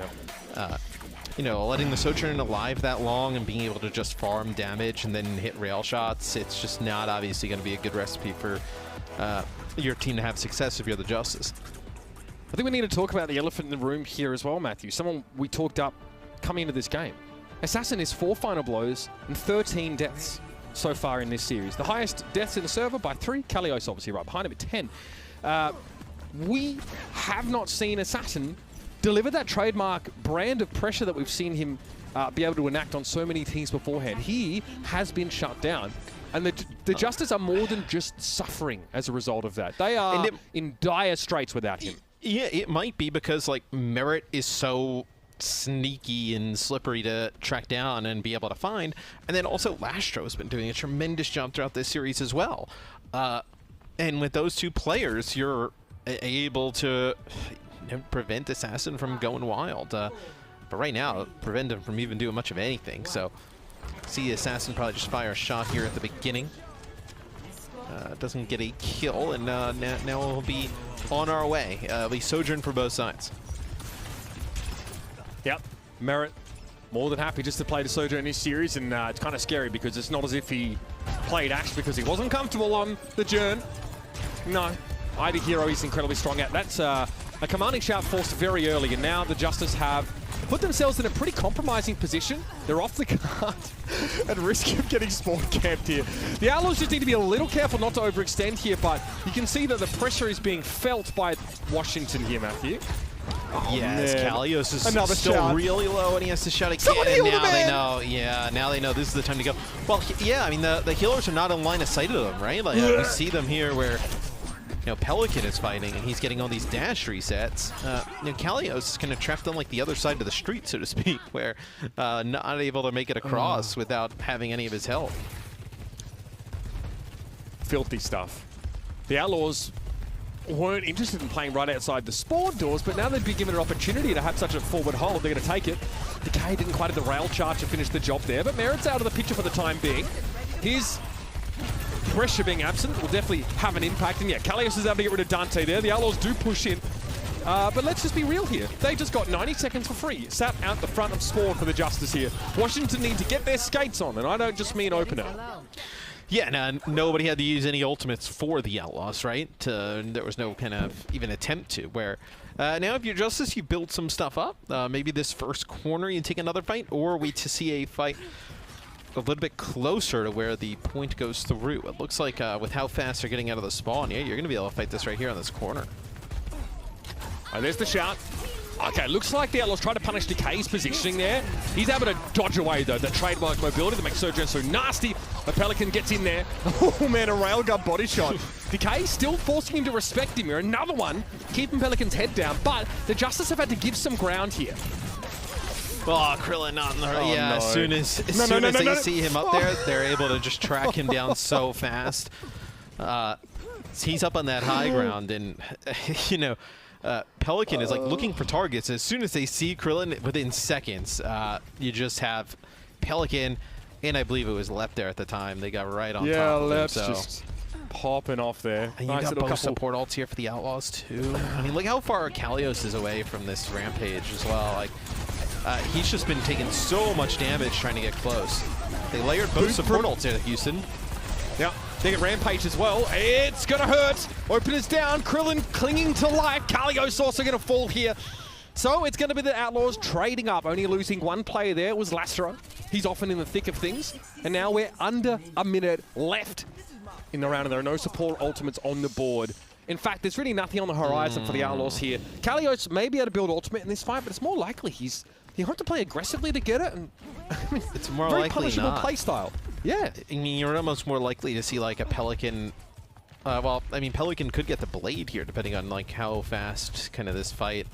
letting the Sojourner alive that long and being able to just farm damage and then hit rail shots. It's just not obviously going to be a good recipe for your team to have success if you're the Justice. I think we need to talk about the elephant in the room here as well, Matthew. Someone we talked up coming into this game. Assassin is 4 final blows and 13 deaths so far in this series. The highest deaths in the server by 3. Kalios obviously right behind him at 10. We have not seen Assassin deliver that trademark brand of pressure that we've seen him be able to enact on so many teams beforehand. He has been shut down. And the Justice are more than just suffering as a result of that. They are in dire straits without him. Yeah, it might be because Merit is so sneaky and slippery to track down and be able to find. And then also Lastro has been doing a tremendous job throughout this series as well. And with those 2 players, you're able to prevent Assassin from going wild. But right now, prevent him from even doing much of anything. So see Assassin probably just fire a shot here at the beginning. Doesn't get a kill, and now we'll be on our way. We sojourn for both sides. Yep, Merit more than happy just to play the Sojourn in this series, and it's kind of scary because it's not as if he played Ash because he wasn't comfortable on the Journ. No, either hero he's incredibly strong at. That's a commanding shout forced very early, and now the Justice have put themselves in a pretty compromising position. They're off the card at risk of getting spawn camped here. The Outlaws just need to be a little careful not to overextend here, but you can see that the pressure is being felt by Washington here, Matthew. Oh, yes, Kalios is another still shot. Really low, and he has to shout again. Someone and heal now the man. They know. Yeah, now they know this is the time to go. Well, yeah, I mean the healers are not in line of sight of them, right? You see them here where Pelican is fighting, and he's getting all these dash resets. Kalios is kind of trapped on the other side of the street, so to speak, where not able to make it across without having any of his help. Filthy stuff. The Outlaws weren't interested in playing right outside the spawn doors, but now they've been given an opportunity to have such a forward hold. They're going to take it. Decay didn't quite have the rail charge to finish the job there, but Merit's out of the picture for the time being. His pressure being absent will definitely have an impact. And yeah, Kalios is able to get rid of Dante there. The Outlaws do push in. But let's just be real here. They just got 90 seconds for free. Sat out the front of spawn for the Justice here. Washington need to get their skates on, and I don't just mean opener. Yeah, no, nobody had to use any ultimates for the Outlaws, right? There was no kind of even attempt to. Where now, if you're Justice, you build some stuff up. Maybe this first corner, you take another fight, or wait to see a fight a little bit closer to where the point goes through. It looks like with how fast they're getting out of the spawn, yeah, you're going to be able to fight this right here on this corner. Oh, there's the shout. Okay, looks like the Outlaws try to punish Decay's positioning there. He's able to dodge away, though, the trademark mobility that makes Sojourn so nasty. The Pelican gets in there. Oh, man, a railgun body shot. Decay still forcing him to respect him here. Another one, keeping Pelican's head down. But the Justice have had to give some ground here. Oh, Krillin not in the... Oh, yeah, no. as soon as they see him up there, they're able to just track him down so fast. He's up on that high ground, and, Pelican is looking for targets. As soon as they see Krillin, within seconds, you just have Pelican, and I believe it was Lep there at the time. They got right on top of him. So. popping off there. And you got both support ults here for the Outlaws too. I mean, look how far Kalios is away from this rampage as well. Like, he's just been taking so much damage trying to get close. They layered both support ults here, Houston. Yeah, they get rampage as well. It's gonna hurt. Opener's down. Krillin clinging to life. Kalios also gonna fall here. So it's gonna be the Outlaws trading up. Only losing one player there was Lastra. He's often in the thick of things. And now we're under a minute left in the round, and there are no support ultimates on the board. In fact, there's really nothing on the horizon for the Outlaws here. Kalios may be able to build ultimate in this fight, but it's more likely he'll have to play aggressively to get it. And I mean, it's more very likely punishable not. play style. Yeah. I mean, you're almost more likely to see like a Pelican. Well, I mean, Pelican could get the blade here, depending on like how fast kind of this fight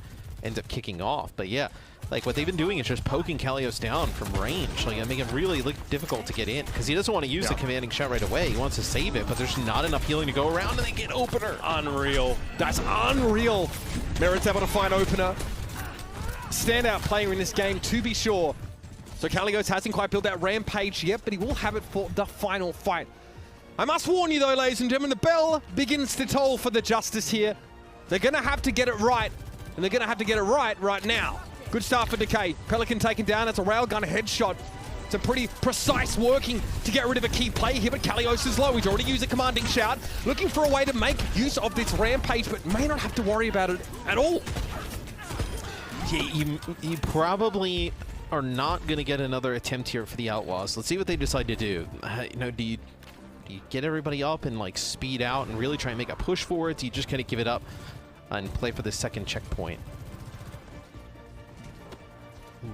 ends up kicking off. But yeah, like what they've been doing is just poking Kalios down from range, like making it really look difficult to get in, because he doesn't want to use the commanding shot right away. He wants to save it, but there's not enough healing to go around, and they get opener. Unreal. That's unreal. Merit's able to find opener. Standout player in this game, to be sure. So Kalios hasn't quite built that rampage yet, but he will have it for the final fight. I must warn you though, ladies and gentlemen, the bell begins to toll for the Justice here. They're going to have to get it right, and they're going to have to get it right now. Good start for Decay. Pelican taken down. That's a railgun headshot. It's a pretty precise working to get rid of a key play here, but Kalios is low. He's already used a commanding shout, looking for a way to make use of this rampage, but may not have to worry about it at all. Yeah, you probably are not going to get another attempt here for the Outlaws. Let's see what they decide to do. You know, do you get everybody up and like speed out and really try and make a push forward? Do you just kind of give it up and play for the second checkpoint?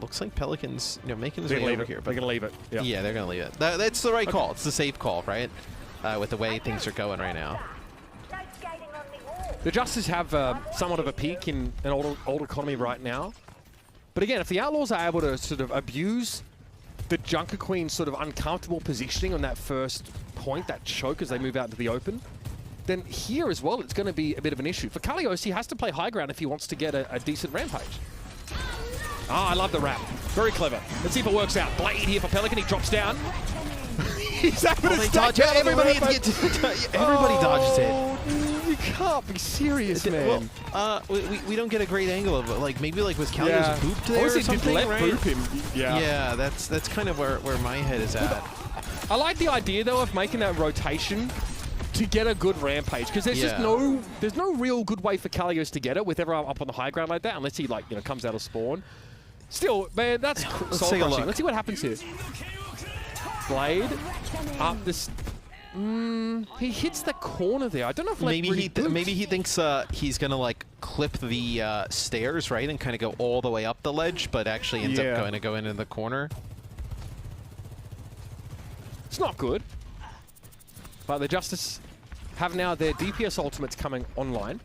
Looks like Pelicans, you know, making his way over here. They're gonna leave it. Yep. Yeah, they're gonna leave it. That's the right call. It's the safe call, right? With the way things are going right now. The Justice have somewhat of a peak in an old economy right now. But again, if the Outlaws are able to sort of abuse the Junker Queen's sort of uncomfortable positioning on that first point, that choke as they move out into the open, then here as well, it's going to be a bit of an issue. For Kalios, he has to play high ground if he wants to get a decent rampage. Ah, I love the wrap. Very clever. Let's see if it works out. Blade here for Pelican. He drops down. He's able to dodge it. Everybody dodges it. You can't be serious, man. Well, we don't get a great angle of it. Like maybe like was Kalios booped there or something, right? Boop him. Yeah, that's kind of where my head is at. I like the idea though of making that rotation to get a good rampage, because there's just no real good way for Kalios to get it with everyone up on the high ground like that, unless he like comes out of spawn. Still, man, that's soul crushing. Let's see what happens here. Blade up this. He hits the corner there. I don't know if like maybe he thinks he's gonna like clip the stairs, right, and kind of go all the way up the ledge, but actually ends up going to go into the corner. It's not good. But the Justice have now their DPS ultimates coming online.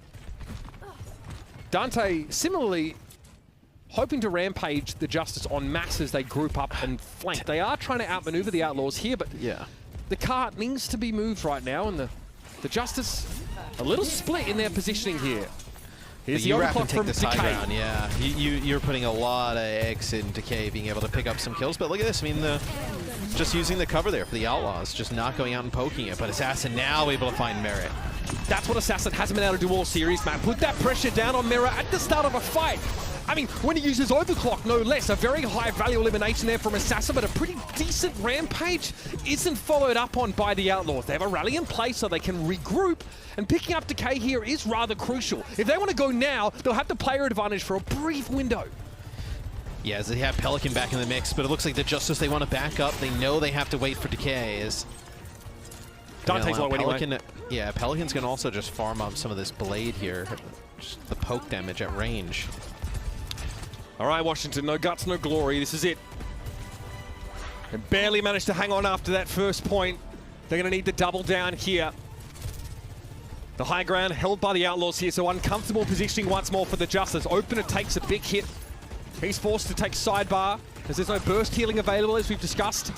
Dante similarly hoping to rampage the Justice en masse as they group up and flank. They are trying to outmaneuver the Outlaws here, but the cart needs to be moved right now, and the Justice a little split in their positioning here. Here's the overclock from Decay. Yeah, you're putting a lot of eggs in Decay being able to pick up some kills, but look at this. I mean, just using the cover there for the Outlaws, just not going out and poking it, but Assassin now able to find Merit. That's what Assassin hasn't been able to do all series, man. Put that pressure down on Mirror at the start of a fight. I mean, when he uses Overclock, no less. A very high value elimination there from Assassin, but a pretty decent rampage isn't followed up on by the Outlaws. They have a rally in place so they can regroup, and picking up Decay here is rather crucial. If they want to go now, they'll have the player advantage for a brief window. Yeah, as they have Pelican back in the mix, but it looks like the Justice, they want to back up. They know they have to wait for Decay. Dante's low anyway. Yeah, Pelican's going to also just farm up some of this Blade here. Just the poke damage at range. All right, Washington, no guts, no glory. This is it. They barely managed to hang on after that first point. They're going to need to double down here. The high ground held by the Outlaws here, so uncomfortable positioning once more for the Justice. Opener takes a big hit. He's forced to take sidebar, as there's no burst healing available, as we've discussed.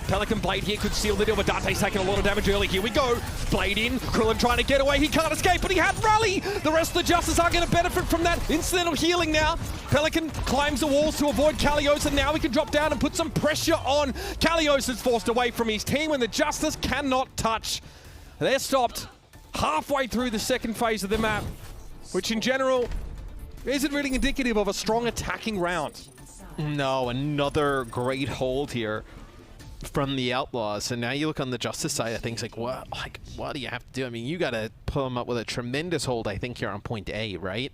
Pelican Blade here could seal the deal, but Dante's taking a lot of damage early. Here we go. Blade in. Krillin trying to get away. He can't escape, but he had Rally. The rest of the Justice are going to benefit from that incidental healing now. Pelican climbs the walls to avoid Kalios, and now he can drop down and put some pressure on. Kalios is forced away from his team, and the Justice cannot touch They're stopped halfway through the second phase of the map, which in general isn't really indicative of a strong attacking round. No, another great hold here from the Outlaws. And now you look on the Justice side of things, like what do you have to do? I mean, you got to pull them up with a tremendous hold, I think, here on point A, right?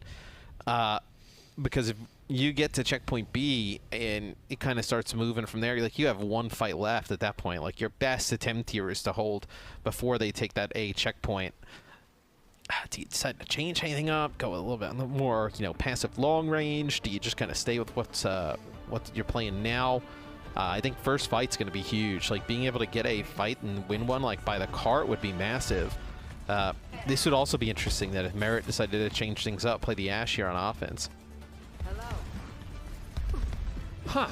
Because if you get to checkpoint B and it kind of starts moving from there, like you have one fight left at that point. Like your best attempt here is to hold before they take that A checkpoint. Do you decide to change anything up? Go a little bit more, passive long range? Do you just kind of stay with what you're playing now? I think first fight's going to be huge. Like being able to get a fight and win one like by the cart would be massive. This would also be interesting that if Merit decided to change things up, play the Ashe here on offense. Huh.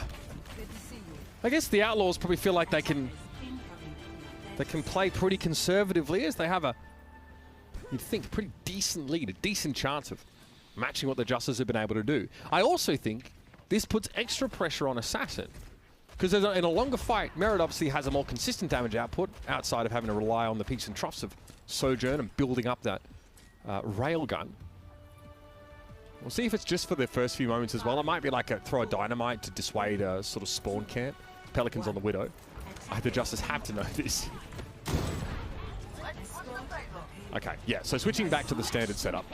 I guess the Outlaws probably feel like they can play pretty conservatively, as they have a, you'd think, pretty decent lead, a decent chance of matching what the Justice have been able to do. I also think this puts extra pressure on Assassin, because in a longer fight, Merit obviously has a more consistent damage output outside of having to rely on the peaks and troughs of Sojourn and building up that railgun. We'll see if it's just for the first few moments as well. It might be like throw a dynamite to dissuade a sort of spawn camp. Pelicans on the Widow. The Justice have to know this. Okay, yeah, so switching back to the standard setup.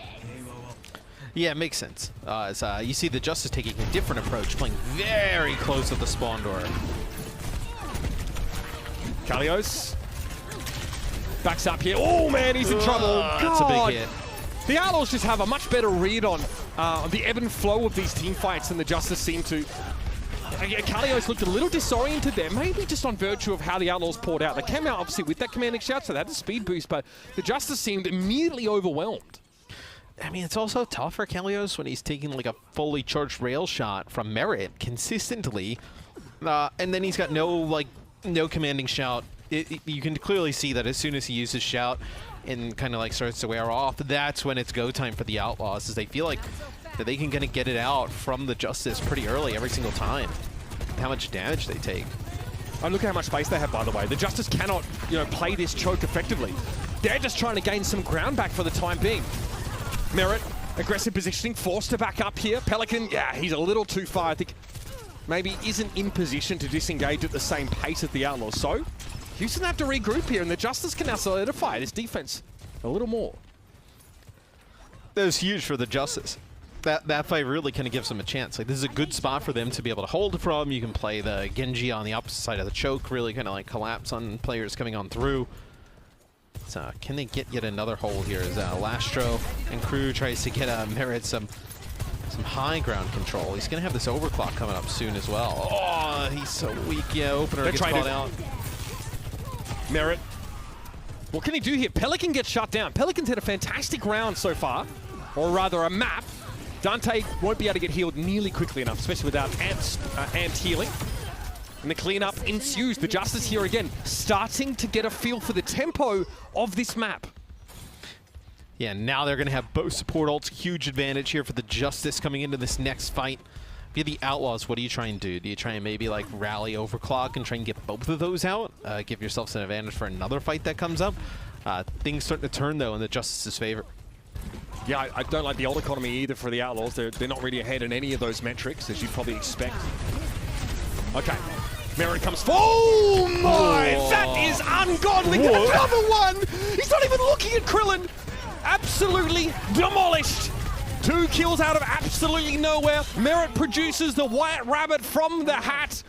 Yeah, it makes sense. As you see the Justice taking a different approach, playing very close to the spawn door. Kalios backs up here. Oh man, he's in trouble. That's a big hit. The Outlaws just have a much better read on the ebb and flow of these team fights than the Justice seem to. Kalios looked a little disoriented there, maybe just on virtue of how the Outlaws poured out. They came out obviously with that commanding shout, so they had a speed boost, but the Justice seemed immediately overwhelmed. I mean, it's also tough for Kalios when he's taking like a fully charged rail shot from Merit consistently, and then he's got no commanding shout. You can clearly see that as soon as he uses shout and kind of like starts to wear off, that's when it's go time for the Outlaws, as they feel like that they can kind of get it out from the Justice pretty early every single time. How much damage they take. And look at how much space they have, by the way. The Justice cannot, play this choke effectively. They're just trying to gain some ground back for the time being. Merit, aggressive positioning, forced to back up here. Pelican, yeah, he's a little too far. I think maybe isn't in position to disengage at the same pace as the Outlaws. So Houston have to regroup here, and the Justice can now solidify this defense a little more. That was huge for the Justice. That fight really kind of gives them a chance. Like, this is a good spot for them to be able to hold from. You can play the Genji on the opposite side of the choke, really kind of like collapse on players coming on through. So can they get yet another hold here as Lastro and crew tries to get Merit some high ground control. He's going to have this overclock coming up soon as well. Oh, he's so weak. Yeah, opener gets called out. Merit. What can he do here? Pelican gets shut down. Pelican's had a fantastic round so far, or rather a map. Dante won't be able to get healed nearly quickly enough, especially without amped healing. And the cleanup ensues. The Justice here again, starting to get a feel for the tempo of this map. Yeah, now they're going to have both support ults. Huge advantage here for the Justice coming into this next fight. If you're the Outlaws, what do you try and do? Do you try and maybe like rally overclock and try and get both of those out? Give yourselves an advantage for another fight that comes up? Things starting to turn, though, in the Justice's favor. Yeah, I don't like the ult economy either for the Outlaws. They're not really ahead in any of those metrics, as you'd probably expect. Okay. Merit comes. Oh my! Oh. That is ungodly. Another one! He's not even looking at Krillin. Absolutely demolished. 2 kills out of absolutely nowhere. Merit produces the white rabbit from the hat,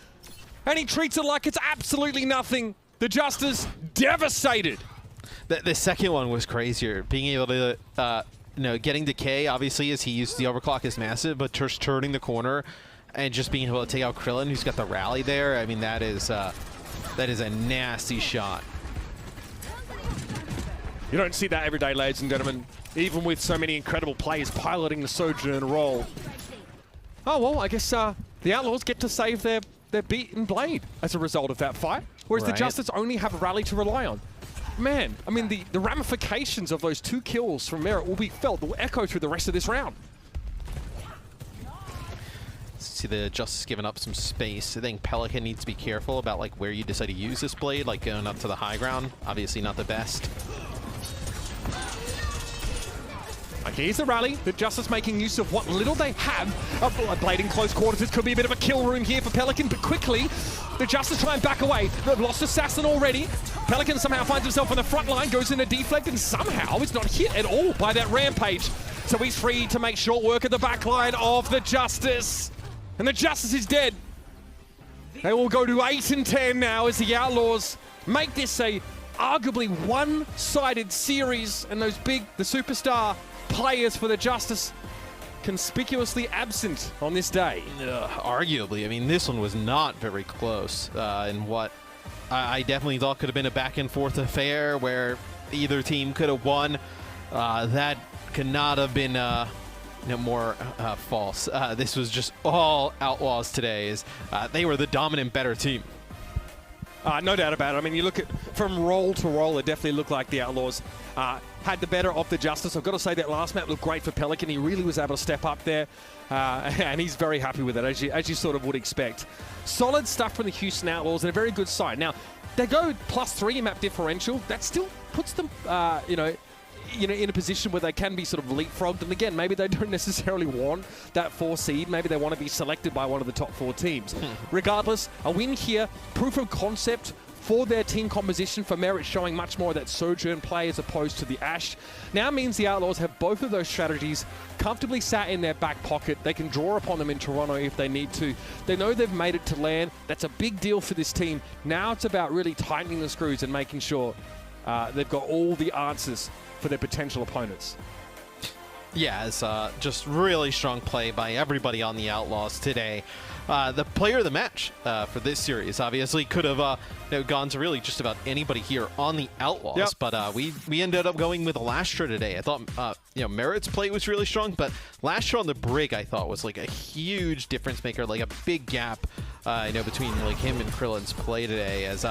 and he treats it like it's absolutely nothing. The Justice devastated. The second one was crazier. Being able to, getting decay, obviously, as he used the overclock is massive, but just turning the corner and just being able to take out Krillin, who's got the rally there. I mean, that is a nasty shot. You don't see that every day, ladies and gentlemen, even with so many incredible players piloting the Sojourn role. Oh, well, I guess the Outlaws get to save their beaten blade as a result of that fight, whereas the Justice only have a rally to rely on. Man, I mean, the ramifications of those 2 kills from Merit will be felt, will echo through the rest of this round. See the Justice giving up some space. I think Pelican needs to be careful about like where you decide to use this blade, like going up to the high ground. Obviously not the best. Here's the rally. The Justice making use of what little they have. Blade in close quarters. This could be a bit of a kill room here for Pelican, but quickly, the Justice try and back away. They've lost Assassin already. Pelican somehow finds himself on the front line, goes in a deflect, and somehow is not hit at all by that Rampage. So he's free to make short work of the back line of the Justice. And the Justice is dead. They will go to 8 and 10 now as the Outlaws make this a arguably one-sided series, and the superstar players for the Justice conspicuously absent on this day. Arguably, I mean, this one was not very close, and what I definitely thought could have been a back and forth affair where either team could have won. That could not have been more false. This was just all Outlaws today. They were the dominant, better team. No doubt about it. I mean, you look at from role to role, it definitely looked like the Outlaws had the better of the Justice. I've got to say that last map looked great for Pelican. He really was able to step up there, and he's very happy with it, as you sort of would expect. Solid stuff from the Houston Outlaws and a very good side. Now, they go +3 in map differential. That still puts them, in a position where they can be sort of leapfrogged. And again, maybe they don't necessarily want that 4 seed. Maybe they want to be selected by one of the top 4 teams. Regardless, a win here, proof of concept for their team composition, for Merit showing much more of that Sojourn play as opposed to the Ashe. Now means the Outlaws have both of those strategies comfortably sat in their back pocket. They can draw upon them in Toronto if they need to. They know they've made it to LAN. That's a big deal for this team. Now it's about really tightening the screws and making sure they've got all the answers for their potential opponents. Yeah, it's just really strong play by everybody on the Outlaws today. The player of the match for this series obviously could have gone to really just about anybody here on the Outlaws, but we ended up going with Lastra today. I thought Merit's play was really strong, but Lastra on the Brig I thought was like a huge difference maker, like a big gap between like him and Krillin's play today, as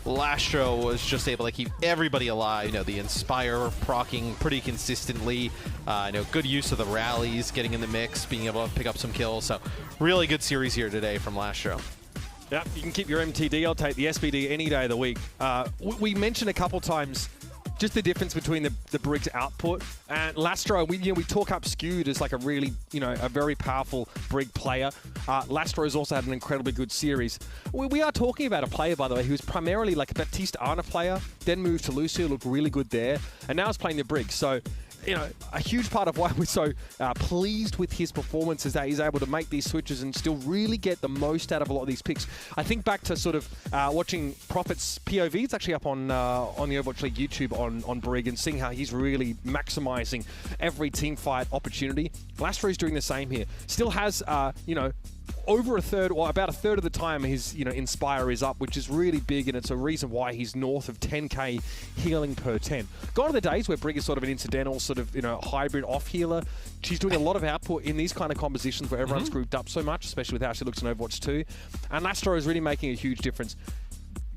Lastra was just able to keep everybody alive. The Inspire proccing pretty consistently. Good use of the rallies, getting in the mix, being able to pick up some kills. So really good series here today from Lastra. Yeah, you can keep your MTD. I'll take the SBD any day of the week. We mentioned a couple times just the difference between the Brig's output and Lastra. We talk up Skewed as like a really, a very powerful Brig player. Lastra has also had an incredibly good series. We are talking about a player, by the way, who was primarily like a Baptiste Arna player, then moved to Lucio, looked really good there, and now is playing the Brig. So, a huge part of why we're so pleased with his performance is that he's able to make these switches and still really get the most out of a lot of these picks. I think back to sort of watching Prophet's POV. It's actually up on the Overwatch League YouTube on Brig, and seeing how he's really maximizing every team fight opportunity. Lastra is doing the same here. Still has, over a third, or about a third of the time, his Inspire is up, which is really big, and it's a reason why he's north of 10k healing per 10. Gone are the days where Brig is sort of an incidental, sort of hybrid off healer. She's doing a lot of output in these kind of compositions where everyone's grouped up so much, especially with how she looks in Overwatch 2. And Lastra is really making a huge difference.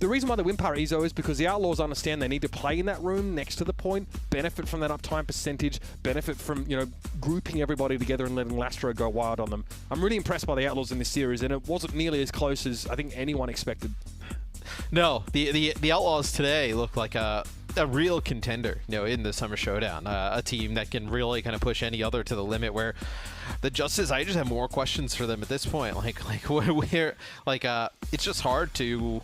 The reason why they win Paraiso is because the Outlaws understand they need to play in that room next to the point, benefit from that uptime percentage, benefit from, grouping everybody together and letting Lastra go wild on them. I'm really impressed by the Outlaws in this series, and it wasn't nearly as close as I think anyone expected. No, the Outlaws today look like a real contender, in the Summer Showdown. A team that can really kind of push any other to the limit, where the Justice, I just have more questions for them at this point. It's just hard to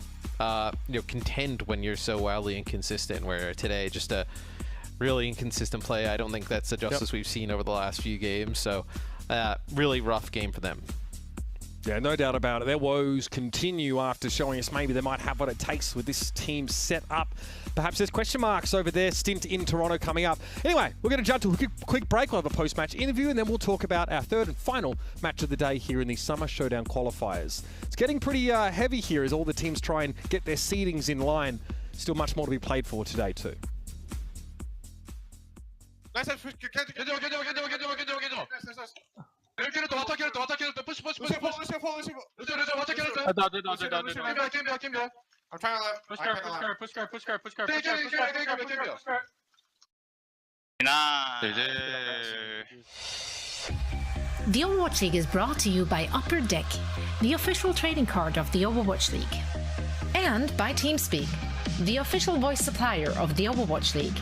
contend when you're so wildly inconsistent, where today just a really inconsistent play. I don't think that's the Justice we've seen over the last few games, so really rough game for them. Yeah, no doubt about it. Their woes continue after showing us maybe they might have what it takes with this team set up. Perhaps there's question marks over their stint in Toronto coming up. Anyway, we're going to jump to a quick break. We'll have a post-match interview, and then we'll talk about our third and final match of the day here in the Summer Showdown qualifiers. It's getting pretty heavy here as all the teams try and get their seedings in line. Still much more to be played for today too. I'm trying to push guard. The Overwatch League is brought to you by Upper Deck, the official trading card of the Overwatch League. And by TeamSpeak, the official voice supplier of the Overwatch League.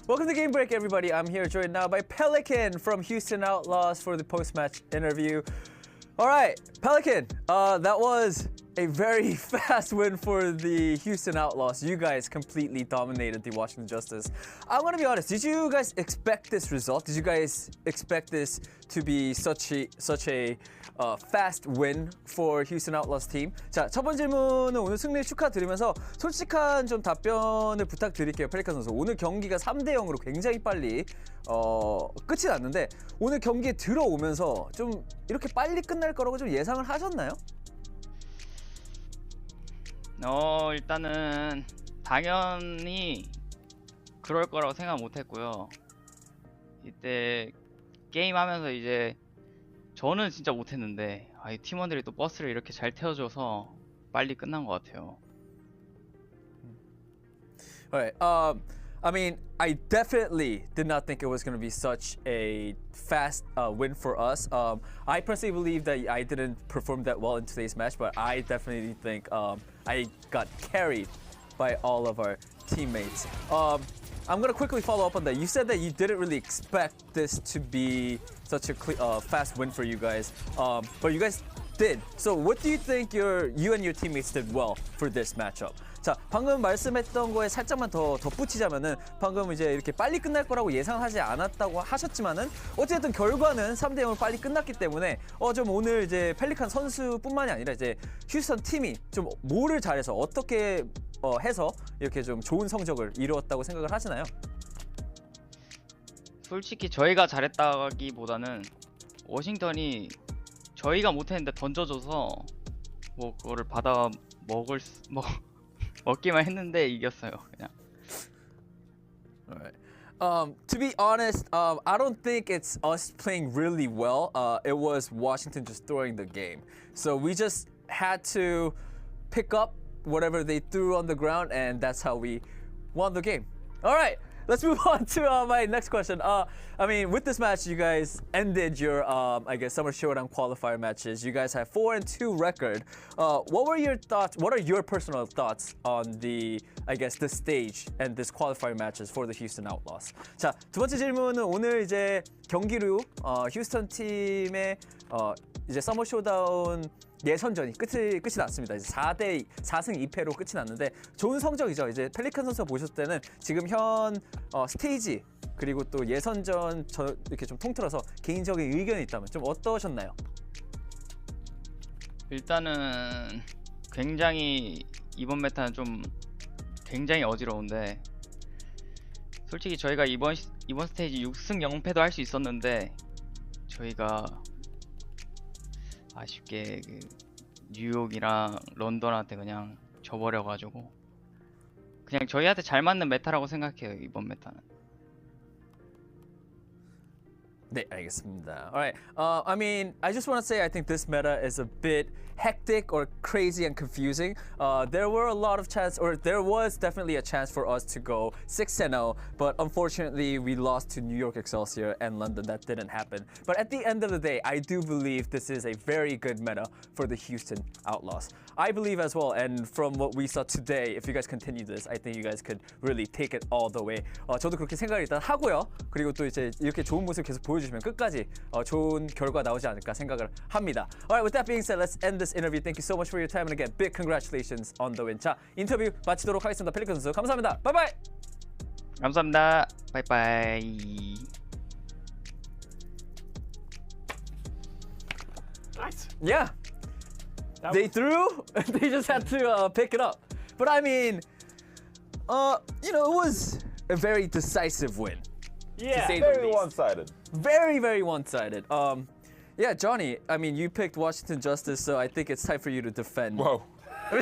Welcome to Game Break, everybody. I'm here joined now by Pelican from Houston Outlaws for the post-match interview. All right, Pelican, that was a very fast win for the Houston Outlaws. You guys completely dominated the Washington Justice. I'm gonna be honest. Did you guys expect this result? Did you guys expect this to be such a fast win for Houston Outlaws team? 자, 첫 번째 질문은 오늘 승리 축하드리면서 솔직한 좀 답변을 부탁드릴게요, 펠리칸 선수. 오늘 경기가 3대 0으로 굉장히 빨리 끝이 났는데 오늘 경기에 들어오면서 좀 이렇게 빨리 끝날 거라고 좀 예상을 하셨나요? 일단은 당연히 그럴 거라고 생각 못 했고요. 이때 게임하면서 이제 저는 진짜 못 했는데 이 팀원들이 또 버스를 이렇게 잘 태워줘서 빨리 끝난 것 같아요. Alright, I mean, I definitely did not think it was going to be such a fast win for us. I personally believe that I didn't perform that well in today's match, but I definitely think I got carried by all of our teammates. I'm going to quickly follow up on that. You said that you didn't really expect this to be such a fast win for you guys, but you guys did. So what do you think you and your teammates did well for this matchup? 자, 방금 말씀했던 거에 살짝만 더 덧붙이자면은 방금 이제 이렇게 빨리 끝날 거라고 예상하지 않았다고 하셨지만은 어쨌든 결과는 3대 0으로 빨리 끝났기 때문에 좀 오늘 이제 펠리칸 선수뿐만이 아니라 이제 휴스턴 팀이 좀 뭐를 잘해서 어떻게 해서 이렇게 좀 좋은 성적을 이루었다고 생각을 하시나요? 솔직히 저희가 잘했다기보다는 워싱턴이 저희가 못했는데 던져줘서 뭐 그거를 받아 먹기만 했는데 이겼어요, 그냥. Alright. To be honest, I don't think it's us playing really well. It was Washington just throwing the game. So we just had to pick up whatever they threw on the ground, and that's how we won the game. All right, let's move on to my next question. I mean, with this match, you guys ended your, I guess, Summer Showdown qualifier matches. You guys have 4-2 record. What were your thoughts? What are your personal thoughts on the, I guess, the stage and this qualifier matches for the Houston Outlaws? 자, 두 번째 질문은 오늘 이제 경기로 휴스턴 팀의 이제 서머 쇼다운 예선전이 끝이 났습니다. 이제 4승 2패로 끝이 났는데 좋은 성적이죠. 이제 펠리칸 선수가 보셨을 때는 지금 현 스테이지 그리고 또 예선전 이렇게 좀 통틀어서 개인적인 의견이 있다면 좀 어떠셨나요? 일단은 굉장히 이번 메타는 좀 굉장히 어지러운데 솔직히 저희가 이번 스테이지 6승 0패도 할 수 있었는데 저희가 아쉽게 그 뉴욕이랑 런던한테 그냥 져버려가지고 그냥 저희한테 잘 맞는 메타라고 생각해요, 이번 메타는. 네, 알겠습니다. Alright, I mean, I just want to say I think this meta is a bit hectic or crazy and confusing. There were a lot of chance, or there was definitely a chance for us to go 6-0, but unfortunately we lost to New York Excelsior and London. That didn't happen. But at the end of the day, I do believe this is a very good meta for the Houston Outlaws. I believe as well, and from what we saw today, if you guys continue this, I think you guys could really take it all the way. 저도 그렇게 생각을 일단 하고요. 그리고 또 이제 이렇게 좋은 모습 계속 보여주시면 끝까지 좋은 결과 나오지 않을까 생각을 합니다. Alright, with that being said, let's end this interview. Thank you so much for your time, and again, big congratulations on the win. 자, 인터뷰 마치도록 하겠습니다. 펠리칸 선수 감사합니다. 바이바이. 감사합니다. 바이바이. Nice. Yeah. They threw, they just had to pick it up. But I mean, you know, it was a very decisive win. Yeah, Very one-sided. Very, very one-sided. Yeah, Johnny, I mean, you picked Washington Justice, so I think it's time for you to defend. Whoa. I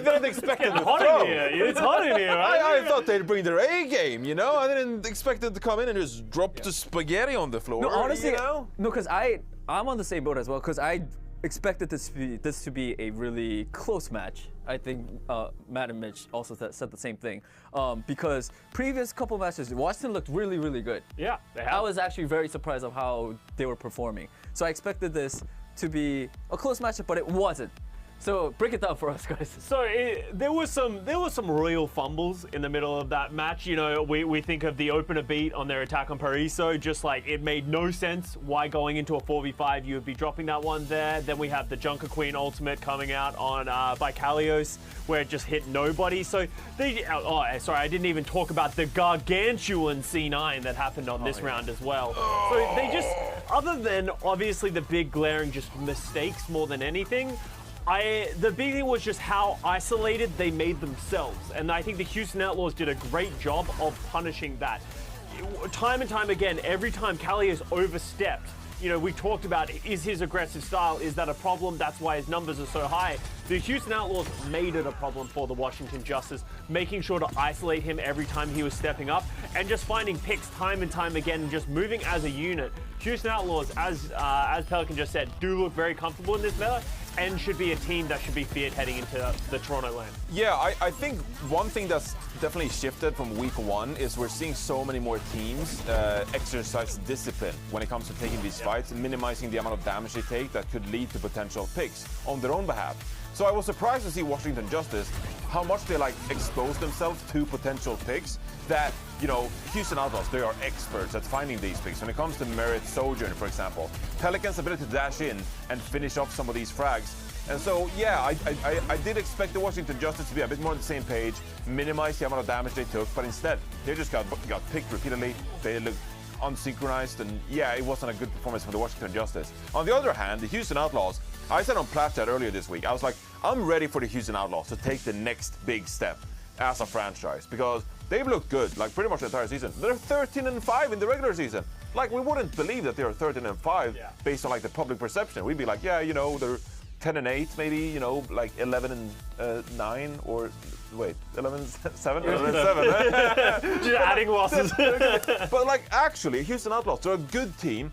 didn't expect them to throw. It's hot in here, right? I thought they'd bring their A game, you know? I didn't expect them to come in and just drop the spaghetti on the floor. No, honestly, you know? no, because I'm on the same boat as well, because I expected this to be a really close match. I think Matt and Mitch also said the same thing. Because previous couple matches, Washington looked really, really good. Yeah, they have. I was actually very surprised of how they were performing. So I expected this to be a close matchup, but it wasn't. So break it down for us, guys. So there were some real fumbles in the middle of that match. You know, we think of the opener beat on their attack on Paraiso, just like it made no sense why going into a 4v5 you would be dropping that one there. Then we have the Junker Queen ultimate coming out on by Kalios, where it just hit nobody. So they, sorry, I didn't even talk about the gargantuan C9 that happened on this round as well. So they just, other than obviously the big glaring just mistakes more than anything, the big thing was just how isolated they made themselves. And I think the Houston Outlaws did a great job of punishing that. Time and time again, every time Kalios overstepped, you know, we talked about, is his aggressive style, is that a problem? That's why his numbers are so high. The Houston Outlaws made it a problem for the Washington Justice, making sure to isolate him every time he was stepping up and just finding picks time and time again and just moving as a unit. Houston Outlaws, as Pelican just said, do look very comfortable in this meta and should be a team that should be feared heading into the Toronto land. Yeah, I think one thing that's definitely shifted from week one is we're seeing so many more teams exercise discipline when it comes to taking these fights and minimizing the amount of damage they take that could lead to potential picks on their own behalf. So I was surprised to see Washington Justice, how much they like expose themselves to potential picks that, you know, Houston Outlaws, they are experts at finding these picks. When it comes to Merit Sojourn, for example, Pelican's ability to dash in and finish off some of these frags. And so, yeah, I did expect the Washington Justice to be a bit more on the same page, minimize the amount of damage they took, but instead, they just got picked repeatedly. They looked unsynchronized, and yeah, it wasn't a good performance from the Washington Justice. On the other hand, the Houston Outlaws, I said on Platchat earlier this week, I was like, I'm ready for the Houston Outlaws to take the next big step as a franchise, because they've looked good, like pretty much the entire season. They're 13-5 in the regular season. Like, we wouldn't believe that they are 13-5 based on like the public perception. We'd be like, yeah, you know, they're 10-8, maybe, you know, like 11-9, or wait, 11-7, 11-7. Just adding losses. But like, actually, Houston Outlaws, they're a good team.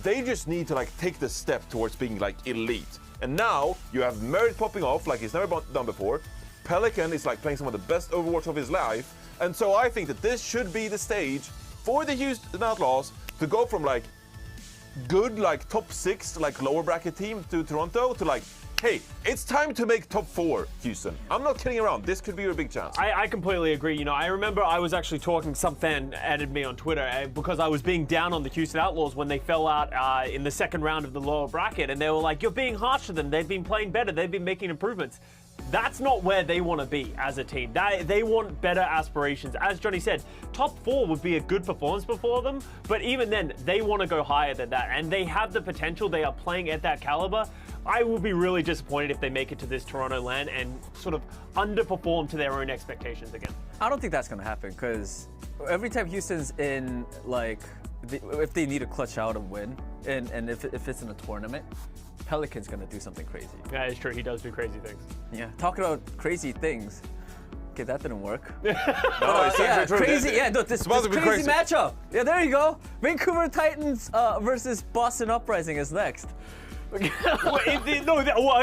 They just need to like take the step towards being like elite. And now you have Merit popping off like he's never done before. Pelican is like playing some of the best Overwatch of his life. And so I think that this should be the stage for the Houston Outlaws to go from like good, like top 6, like lower bracket team to Toronto to like, hey, it's time to make top 4, Houston. I'm not kidding around. This could be your big chance. I completely agree. You know, I remember I was actually talking, some fan added me on Twitter because I was being down on the Houston Outlaws when they fell out in the second round of the lower bracket. And they were like, you're being harsh to them. They've been playing better. They've been making improvements. That's not where they want to be as a team. They want better aspirations. As Johnny said, top 4 would be a good performance before them, but even then, they want to go higher than that, and they have the potential. They are playing at that caliber. I will be really disappointed if they make it to this Toronto land and sort of underperform to their own expectations again. I don't think that's going to happen, because every time Houston's in, like, if they need to clutch out a win, and if it's in a tournament, Pelican's gonna do something crazy. Yeah, it's true. He does do crazy things. Yeah, talking about crazy things. Okay, that didn't work. No, it's yeah, true. crazy. Yeah, no, this crazy matchup. Yeah, there you go. Vancouver Titans versus Boston Uprising is next. Okay,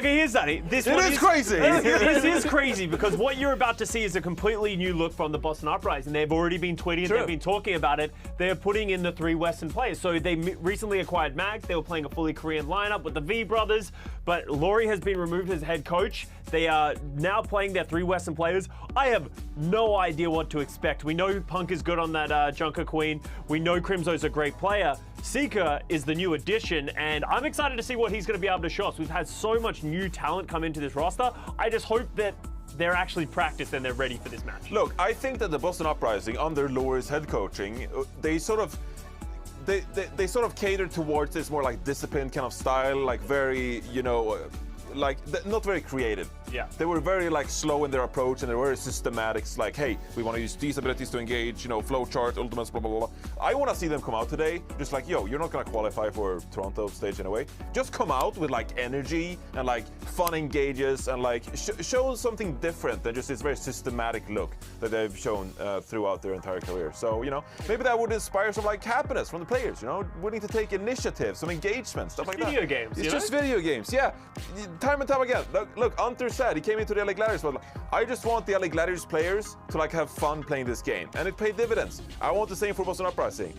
here's that. This is crazy. This is crazy because what you're about to see is a completely new look from the Boston Uprising. They've already been tweeting, they've been talking about it. They're putting in the 3 Western players. So they recently acquired Mag. They were playing a fully Korean lineup with the V brothers, but Laurie has been removed as head coach. They are now playing their 3 Western players. I have no idea what to expect. We know Punk is good on that Junker Queen. We know Crimzo's a great player. Seeker is the new addition, and I'm excited to see what he's going to be able to show us. We've had so much new talent come into this roster. I just hope that they're actually practiced and they're ready for this match. Look, I think that the Boston Uprising, under Laurie's head coaching, they sort of cater towards this more like disciplined kind of style, like very, you know, like not very creative. Yeah. They were very like slow in their approach and they were very systematic. It's like, hey, we want to use these abilities to engage, you know, flow chart, ultimates, blah, blah, blah. I want to see them come out today just like, yo, you're not going to qualify for Toronto stage anyway. Just come out with like energy and like fun engages and like show something different than just this very systematic look that they've shown throughout their entire career. So, you know, maybe that would inspire some like happiness from the players, you know, willing to take initiative, some engagement, stuff like that. Video games, It's just video games, yeah. time and time again. Look, Hunter said, he came into the LA Gladiators, but like, I just want the LA Gladiators players to like have fun playing this game. And it paid dividends. I want the same for Boston Uprising.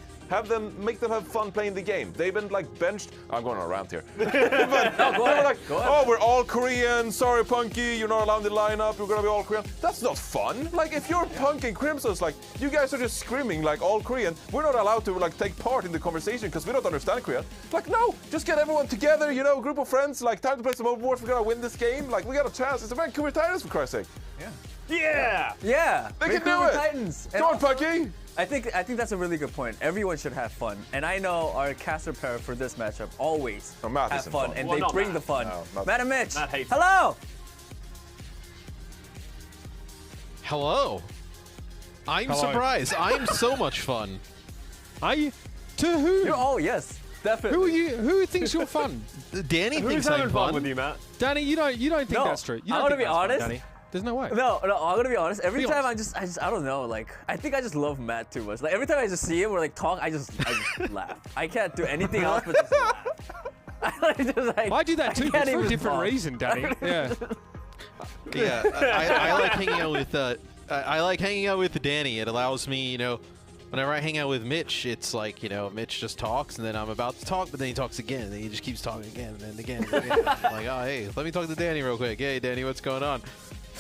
Make them have fun playing the game. They've been like benched. I'm going on a rant here. But they were like, oh, we're all Korean. Sorry, Punky, you're not allowed in the lineup. You're gonna be all Korean. That's not fun. Like, if you're Punk and Crimson's, like, you guys are just screaming like all Korean. We're not allowed to like take part in the conversation because we don't understand Korean. Like, no, just get everyone together. You know, group of friends. Like, time to play some Overwatch. We're gonna win this game. Like, we got a chance. It's the Vancouver Titans, for Christ's sake. Yeah. They can do it. Titans. Come on, Punky. I think that's a really good point. Everyone should have fun, and I know our caster pair for this matchup always have fun, and they bring the fun. Matt and Mitch, hello. Hello. I'm surprised. I'm so much fun. Are you? To who? Oh yes, definitely. Who are you? Who thinks you're fun? Danny thinks having I'm fun fun with you, Matt? Danny, you don't think that's true. You I'm don't gonna think be that's fun, honest. Danny. There's no way. No, I'm gonna be honest. Every Be time honest. I don't know. Like, I think I just love Matt too much. Like, every time I just see him or like talk, I just laugh. I can't do anything else but just laugh. I do that too, but for a different reason, Danny. Yeah. Yeah, I like hanging out with I like hanging out with Danny. It allows me, you know, whenever I hang out with Mitch, it's like, you know, Mitch just talks and then I'm about to talk, but then he talks again, and then he just keeps talking again and then again. And again. I'm like, oh hey, let me talk to Danny real quick. Hey Danny, what's going on?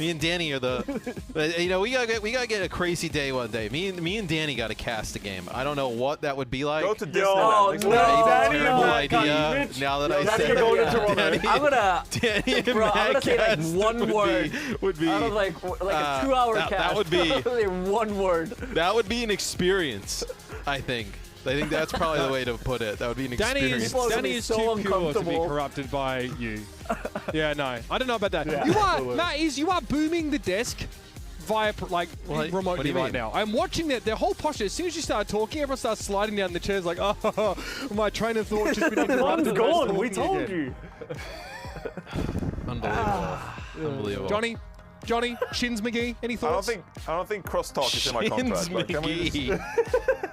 Me and Danny are the, you know, we gotta get a crazy day one day. Me and Danny gotta cast a game. I don't know what that would be like. Go to Disneyland. Oh, next no. time. Terrible idea. Now that I said it, I'm gonna, Danny and bro, I'm gonna say like Matt one word. would be Out of like a 2-hour cast. that would be Like one word. that would be an experience. I think that's probably the way to put it. That would be an Danny experience. is, Danny be is so too pure to be uncomfortable. corrupted by you. Yeah, no. I don't know about that. Yeah, you are, absolutely. Matt, you are booming the desk via, like, What do remotely you right mean? now. I'm watching their whole posture. As soon as you start talking, everyone starts sliding down the chairs like, oh, my train of thought just been interrupted. One's by gone. We talking told again. you. Unbelievable. Unbelievable. Johnny, Shins McGee, any I thoughts? don't think crosstalk is in my contract. But can we just- McGee.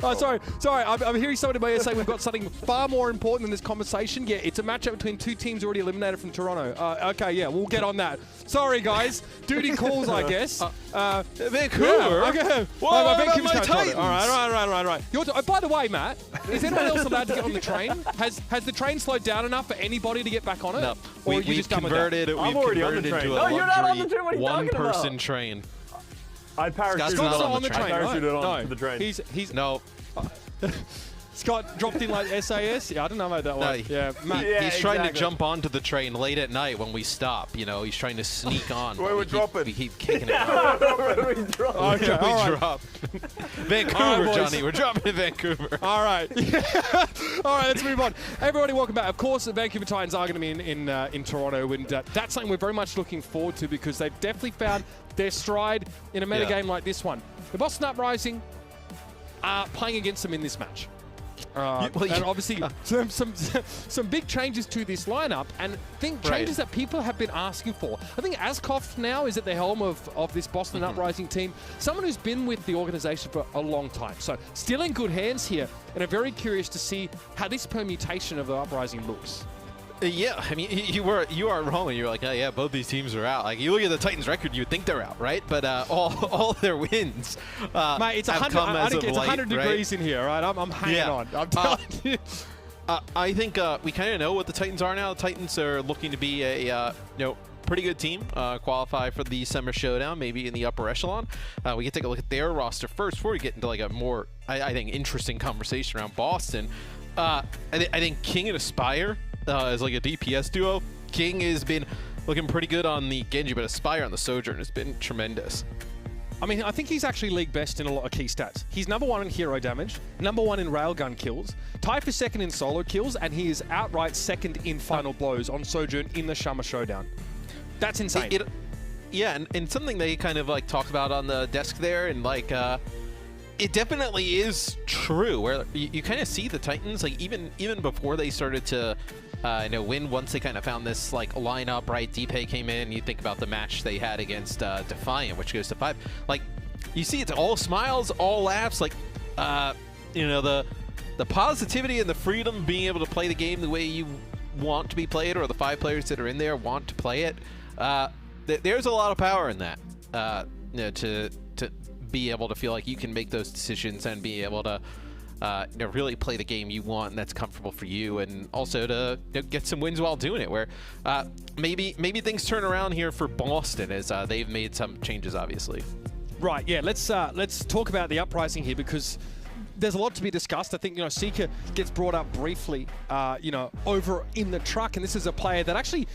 Oh, sorry. I'm hearing somebody by here say we've got something far more important than this conversation. Yeah, it's a matchup between two teams already eliminated from Toronto. Okay, yeah, we'll get on that. Sorry, guys. Duty calls, I guess. Vancouver? Yeah, okay. What about Vancouver's my kind of Toronto. Titans? All right. Oh, by the way, Matt, is anyone else allowed to get on the train? Has the train slowed down enough for anybody to get back on it? No, Or you we've just done with that? converted it. We've already on the converted train. into a No, you're not on the luxury train. What are you talking about? one-person train. I parachuted Scott's not on the train, I right? parachuted No, onto the train. He's No, Scott dropped in like SAS. Yeah, I don't know about that one. Yeah, Matt. Yeah, he's trying to exactly. jump onto the train late at night when we stop. You know, he's trying to sneak on. Where but we drop it? We keep kicking it out. Okay, all We right. drop. Vancouver, All right, boys. Johnny. We're dropping to Vancouver. All right. All right, let's move on. Everybody, welcome back. Of course, the Vancouver Titans are going to be in Toronto, and that's something we're very much looking forward to because they've definitely found their stride in a meta game like this one. The Boston Uprising are playing against them in this match. And obviously, some big changes to this lineup, and changes that people have been asking for. I think Askoff now is at the helm of this Boston Uprising team, someone who's been with the organization for a long time. So still in good hands here, and I'm very curious to see how this permutation of the Uprising looks. Yeah, I mean, you are wrong when you're like, oh yeah, both these teams are out. Like, you look at the Titans' record, you would think they're out, right? But all their wins, mate, it's have 100. come as of It's 100 late, degrees in here, right? I'm hanging on. I'm telling you. I think we kind of know what the Titans are now. The Titans are looking to be a pretty good team, qualify for the Summer Showdown, maybe in the upper echelon. We can take a look at their roster first before we get into like a more, I think, interesting conversation around Boston. I think King and Aspire is like a DPS duo. King has been looking pretty good on the Genji, but Aspire on the Sojourn has been tremendous. I mean, I think he's actually league best in a lot of key stats. He's #1 in hero damage, #1 in railgun kills, tied for second in solo kills, and he is outright second in final blows on Sojourn in the Summer Showdown. That's insane. Yeah, and something they kind of like talked about on the desk there, and like it definitely is true. Where you kind of see the Titans, like even before they started to win, once they kind of found this like lineup, right? Deepay came in. You think about the match they had against Defiant, which goes to 5. Like, you see, it's all smiles, all laughs. Like, the positivity and the freedom, being able to play the game the way you want to be played, or the 5 players that are in there want to play it, there's a lot of power in that. You know, to be able to feel like you can make those decisions and be able to you know, really play the game you want and that's comfortable for you, and also to get some wins while doing it, where maybe things turn around here for Boston as they've made some changes, obviously. Right, yeah, let's talk about the uprising here, because there's a lot to be discussed. I think, you know, Seeker gets brought up briefly, you know, over in the truck, and this is a player that actually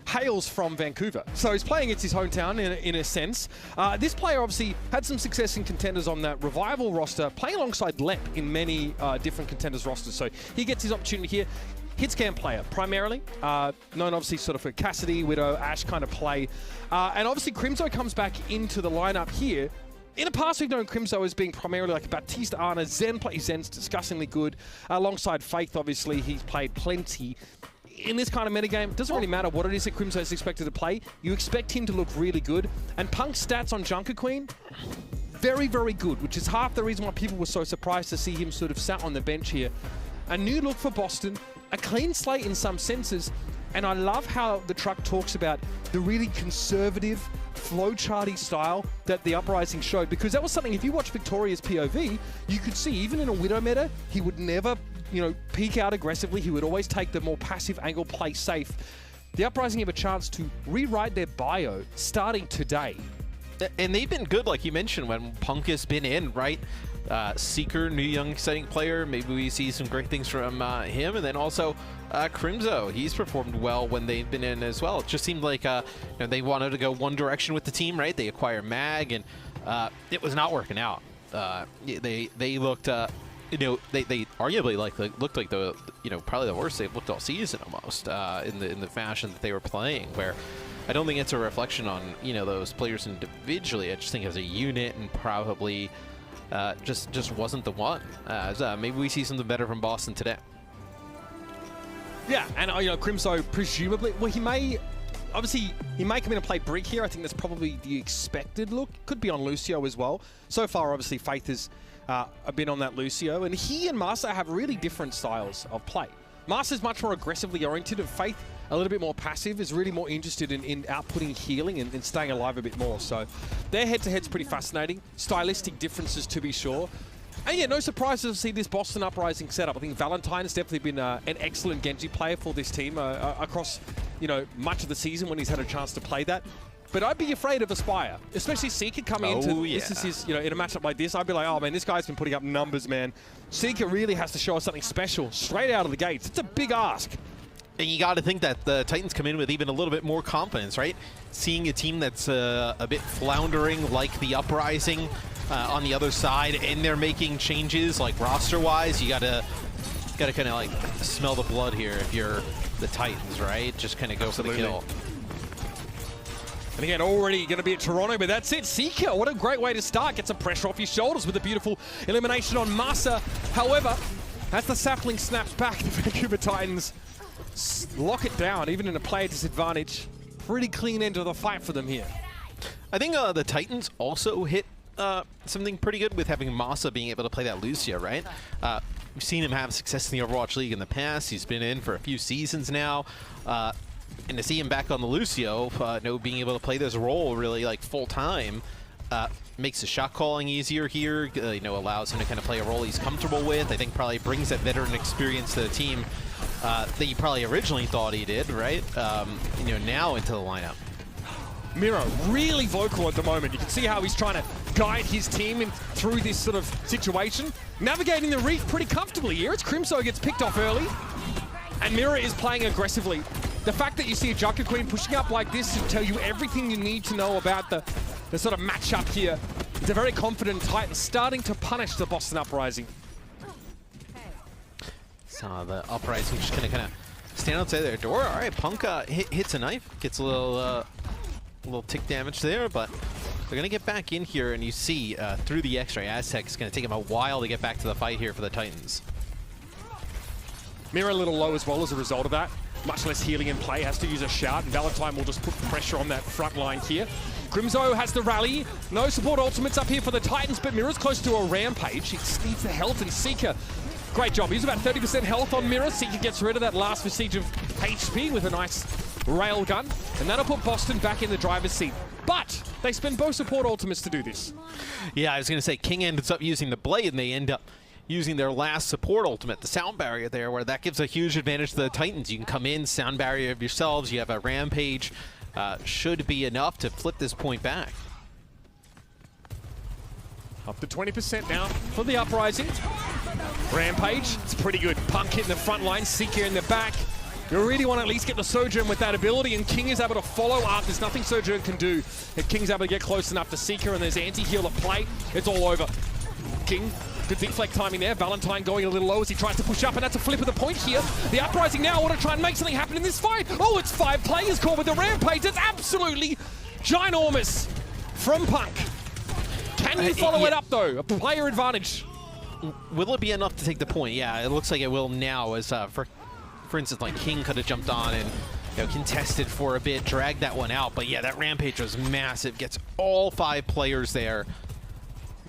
hails from Vancouver. So he's playing against his hometown in a sense. This player obviously had some success in contenders on that Revival roster, playing alongside Lep in many different contenders rosters. So he gets his opportunity here. Hitscan player, primarily. Known obviously sort of for Cassidy, Widow, Ashe kind of play. And obviously Crimzo comes back into the lineup here. In the past, we've known Crimzo as being primarily like Baptiste Arna. Zen plays Zen's disgustingly good. Alongside Faith, obviously, he's played plenty. In this kind of metagame, it doesn't really matter what it is that Crimzo is expected to play. You expect him to look really good. And Punk's stats on Junker Queen, very, very good, which is half the reason why people were so surprised to see him sort of sat on the bench here. A new look for Boston. A clean slate in some senses, and I love how the truck talks about the really conservative, flowcharty style that the Uprising showed, because that was something, if you watch Victoria's POV, you could see even in a Widow meta, he would never, you know, peek out aggressively. He would always take the more passive angle, play safe. The Uprising have a chance to rewrite their bio starting today. And they've been good, like you mentioned, when Punk has been in, right? Seeker, new young exciting player. Maybe we see some great things from him. And then also Crimzo. He's performed well when they've been in as well. It just seemed like you know, they wanted to go one direction with the team, right? They acquired Mag, and it was not working out. They looked, you know, they arguably looked like the, you know, probably the worst they've looked all season almost in the fashion that they were playing, where I don't think it's a reflection on, you know, those players individually. I just think as a unit, and probably just wasn't the one. Maybe we see something better from Boston today. Yeah, and you know, Crimzo presumably, well, he may come in and play Brig here. I think that's probably the expected look. Could be on Lucio as well. So far, obviously, Faith has been on that Lucio, and he and Master have really different styles of play. Master's much more aggressively oriented, and Faith a little bit more passive, is really more interested in outputting healing and staying alive a bit more. So their head-to-head's pretty fascinating. Stylistic differences, to be sure. And yeah, no surprises to see this Boston Uprising setup. I think Valentine has definitely been an excellent Genji player for this team across, you know, much of the season when he's had a chance to play that. But I'd be afraid of Aspire, especially Seeker coming into this is his, you know, in a matchup like this. I'd be like, oh man, this guy's been putting up numbers, man. Seeker really has to show us something special straight out of the gates. It's a big ask. And you got to think that the Titans come in with even a little bit more confidence, right? Seeing a team that's a bit floundering like the Uprising on the other side, and they're making changes like roster-wise. You gotta kind of like smell the blood here if you're the Titans, right? Just kind of go for the kill. And again, already going to be at Toronto, but that's it. Seeker, what a great way to start. Gets some pressure off his shoulders with a beautiful elimination on Massa. However, as the sapling snaps back, the Vancouver Titans lock it down, even in a player disadvantage. Pretty clean end of the fight for them here. I think the Titans also hit something pretty good with having Massa being able to play that Lucio, right? We've seen him have success in the Overwatch League in the past. He's been in for a few seasons now. And to see him back on the Lucio, being able to play this role really like full time, makes the shot calling easier here. Allows him to kind of play a role he's comfortable with. I think probably brings that veteran experience to the team that you probably originally thought he did, right? Now into the lineup. Miro really vocal at the moment. You can see how he's trying to guide his team through this sort of situation. Navigating the reef pretty comfortably here. It's Crimzo gets picked off early, and Miro is playing aggressively. The fact that you see a Junker Queen pushing up like this to tell you everything you need to know about the sort of matchup here. It's a very confident Titan starting to punish the Boston Uprising. So the Uprising just gonna kind of stand outside their door. All right, Punk hits a knife, gets a little tick damage there, but they're gonna get back in here, and you see through the X-ray, Aztec is gonna take him a while to get back to the fight here for the Titans. Miro a little low as well as a result of that. Much less healing in play, has to use a shout, and Valentine will just put pressure on that front line here. Crimzo has the rally. No support ultimates up here for the Titans, but Miro's close to a rampage. He needs the health, and Seeker Great job. He's about 30% health on Mirror. Seeker gets rid of that last vestige of HP with a nice rail gun. And that'll put Boston back in the driver's seat. But they spend both support ultimates to do this. Yeah, I was going to say King ends up using the Blade, and they end up using their last support ultimate, the sound barrier there, where that gives a huge advantage to the Titans. You can come in, sound barrier of yourselves, you have a Rampage. Should be enough to flip this point back. Up to 20% now for the Uprising. Rampage, it's pretty good. Punk hitting the front line, Seeker in the back. You really want to at least get the Sojourn with that ability, and King is able to follow up. There's nothing Sojourn can do. If King's able to get close enough to Seeker and there's anti-heal at play, it's all over. King, good deflect timing there. Valentine going a little low as he tries to push up, and that's a flip of the point here. The Uprising now want to try and make something happen in this fight. Oh, it's 5 players caught with the Rampage. It's absolutely ginormous from Punk. Can you follow it up, though? A player advantage. Will it be enough to take the point? Yeah, it looks like it will now, as for instance, like King could have jumped on and contested for a bit, dragged that one out. But yeah, that Rampage was massive. Gets all 5 players there.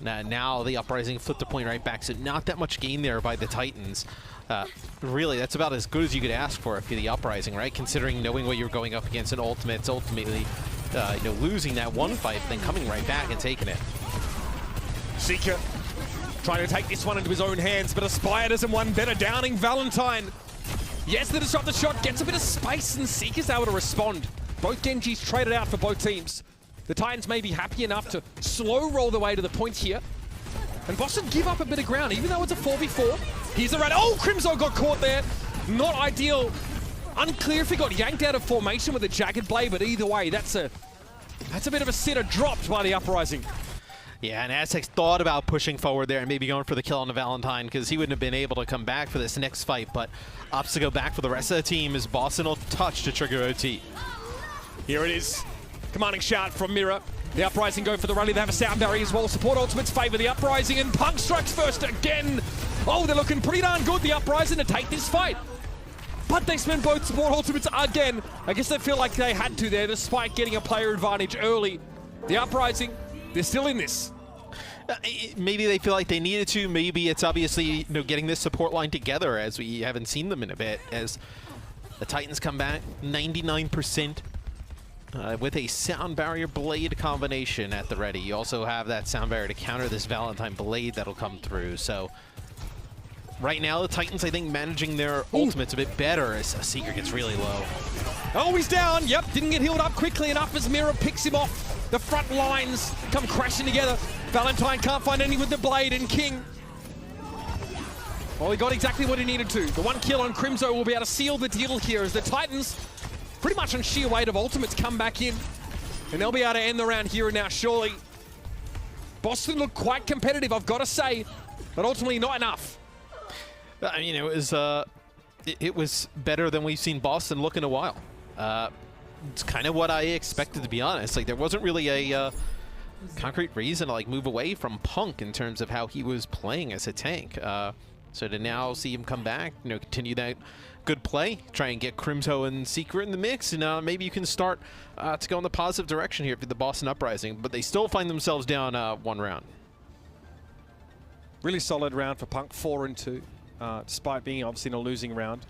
Now the Uprising flipped the point right back, so not that much gain there by the Titans. Really, that's about as good as you could ask for if you're the Uprising, right? Considering knowing what you're going up against in Ultimates, ultimately losing that one fight, then coming right back and taking it. Seeker trying to take this one into his own hands, but Aspire doesn't one better, downing Valentine. Yes, the disruptor shot gets a bit of space, and Seeker's able to respond. Both Genjis traded out for both teams. The Titans may be happy enough to slow roll the way to the point here. And Boston give up a bit of ground, even though it's a 4v4. Here's around. Oh, Crimzo got caught there. Not ideal. Unclear if he got yanked out of formation with a Jagged Blade, but either way, that's a bit of a sitter dropped by the Uprising. Yeah, and Aztecs thought about pushing forward there and maybe going for the kill on the Valentine, because he wouldn't have been able to come back for this next fight, but opts to go back for the rest of the team as Boston will touch to trigger OT. Here it is. Commanding shout from Mirror. The Uprising go for the rally. They have a sound barrier as well. Support ultimates favor the Uprising, and Punk strikes first again. Oh, they're looking pretty darn good, the Uprising, to take this fight. But they spend both support ultimates again. I guess they feel like they had to there, despite getting a player advantage early. The Uprising, they're still in this. Maybe they feel like they needed to. Maybe it's obviously getting this support line together, as we haven't seen them in a bit, as the Titans come back 99% with a sound barrier blade combination at the ready. You also have that sound barrier to counter this Valentine blade that'll come through. So right now the Titans, I think, managing their ultimates a bit better as Seeker gets really low. Oh, he's down. Yep, didn't get healed up quickly enough as Mirror picks him off. The front lines come crashing together. Valentine can't find any with the blade, and King, well, he got exactly what he needed to. The one kill on Crimzo will be able to seal the deal here as the Titans, pretty much on sheer weight of ultimates, come back in. And they'll be able to end the round here and now, surely. Boston looked quite competitive, I've got to say, but ultimately not enough. I mean, it was better than we've seen Boston look in a while. It's kind of what I expected, to be honest. Like, there wasn't really a concrete reason to move away from Punk in terms of how he was playing as a tank. So to now see him come back, continue that good play, try and get Crimzo and Seeker in the mix, and maybe you can start to go in the positive direction here for the Boston Uprising. But they still find themselves down 1 round. Really solid round for Punk, 4-2, despite being obviously in a losing round.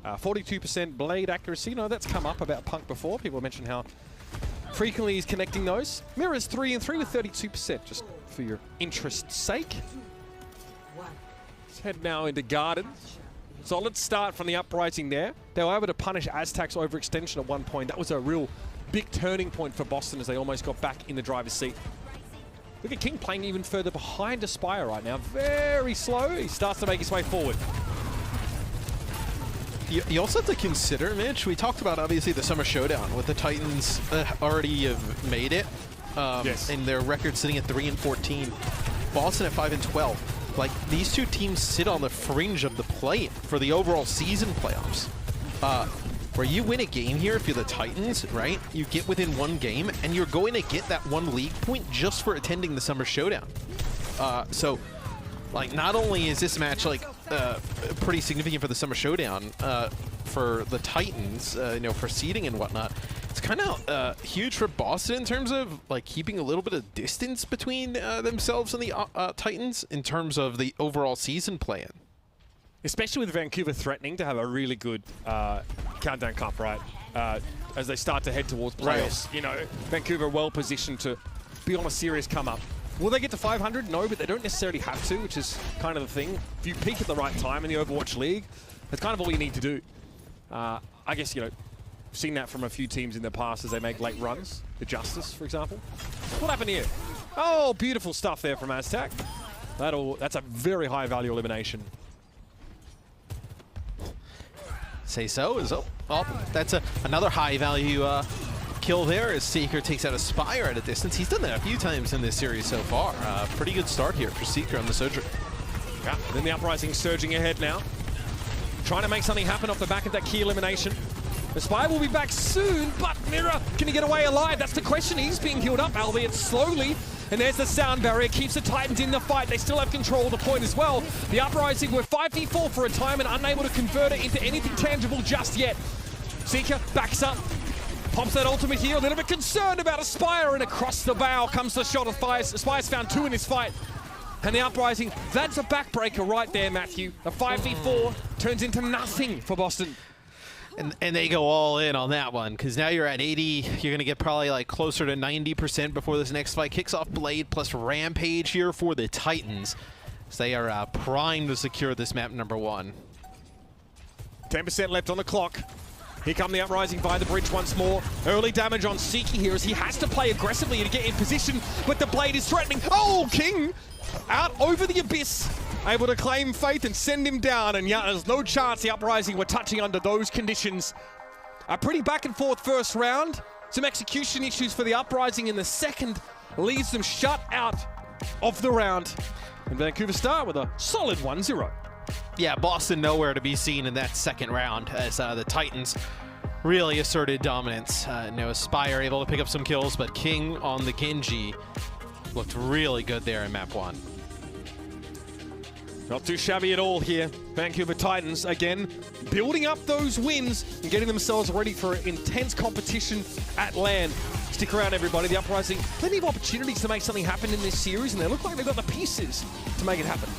42% blade accuracy. That's come up about Punk before. People mentioned how frequently he's connecting those. Mirror's 3-3 with 32%, just for your interest's sake. Let's head now into Garden. Solid start from the Uprising there. They were able to punish Aztec's overextension at one point. That was a real big turning point for Boston as they almost got back in the driver's seat. Look at King playing even further behind Aspire right now. Very slow. He starts to make his way forward. You also have to consider, Mitch, we talked about obviously the Summer Showdown with the Titans already have made it. Yes. And their record sitting at 3-14. Boston at 5-12. Like, these two teams sit on the fringe of the play for the overall season playoffs. Where you win a game here, if you're the Titans, right? You get within 1 game, and you're going to get that 1 league point just for attending the Summer Showdown. So, not only is this match, pretty significant for the Summer Showdown, for the Titans, for seeding and whatnot, it's kind of huge for Boston in terms of, keeping a little bit of distance between themselves and the Titans in terms of the overall season plan. Especially with Vancouver threatening to have a really good countdown cup, right? As they start to head towards playoffs. You know, Vancouver well positioned to be on a serious come up. Will they get to 500? No, but they don't necessarily have to, which is kind of the thing. If you peak at the right time in the Overwatch League, that's kind of all you need to do. I guess, you know, seen that from a few teams in the past as they make late runs. The Justice, for example. What happened here? Oh, beautiful stuff there from Aztec. That's a very high value elimination. Say so is that's another high value kill there as Seeker takes out a Spire at a distance. He's done that a few times in this series so far. Pretty good start here for Seeker on the Surgery. Yeah, then the Uprising surging ahead now. Trying to make something happen off the back of that key elimination. The Spire will be back soon, but Mira, can he get away alive? That's the question. He's being healed up, albeit slowly. And there's the sound barrier, keeps the Titans in the fight. They still have control of the point as well. The Uprising were 5v4 for a time and unable to convert it into anything tangible just yet. Seeker backs up, pops that ultimate here, a little bit concerned about Aspire, and across the bow comes the shot of Spire's. Aspire's found 2 in his fight. And the Uprising, that's a backbreaker right there, Matthew. A 5v4 turns into nothing for Boston. And they go all in on that one, because now you're at 80. You're going to get probably like closer to 90% before this next fight kicks off. Blade plus Rampage here for the Titans. So they are primed to secure this map number 1. 10% left on the clock. Here come the Uprising by the bridge once more. Early damage on Seeky here as he has to play aggressively to get in position, but the Blade is threatening. Oh, King! Out over the abyss, able to claim Faith and send him down, and yeah, there's no chance the Uprising were touching under those conditions. A pretty back and forth first round. Some execution issues for the Uprising in the second leaves them shut out of the round. And Vancouver start with a solid 1-0. Yeah, Boston nowhere to be seen in that second round as the Titans really asserted dominance. Aspire able to pick up some kills, but King on the Genji looked really good there in map 1. Not too shabby at all here. Vancouver Titans, again, building up those wins and getting themselves ready for intense competition at LAN. Stick around, everybody. The Uprising, plenty of opportunities to make something happen in this series, and they look like they've got the pieces to make it happen.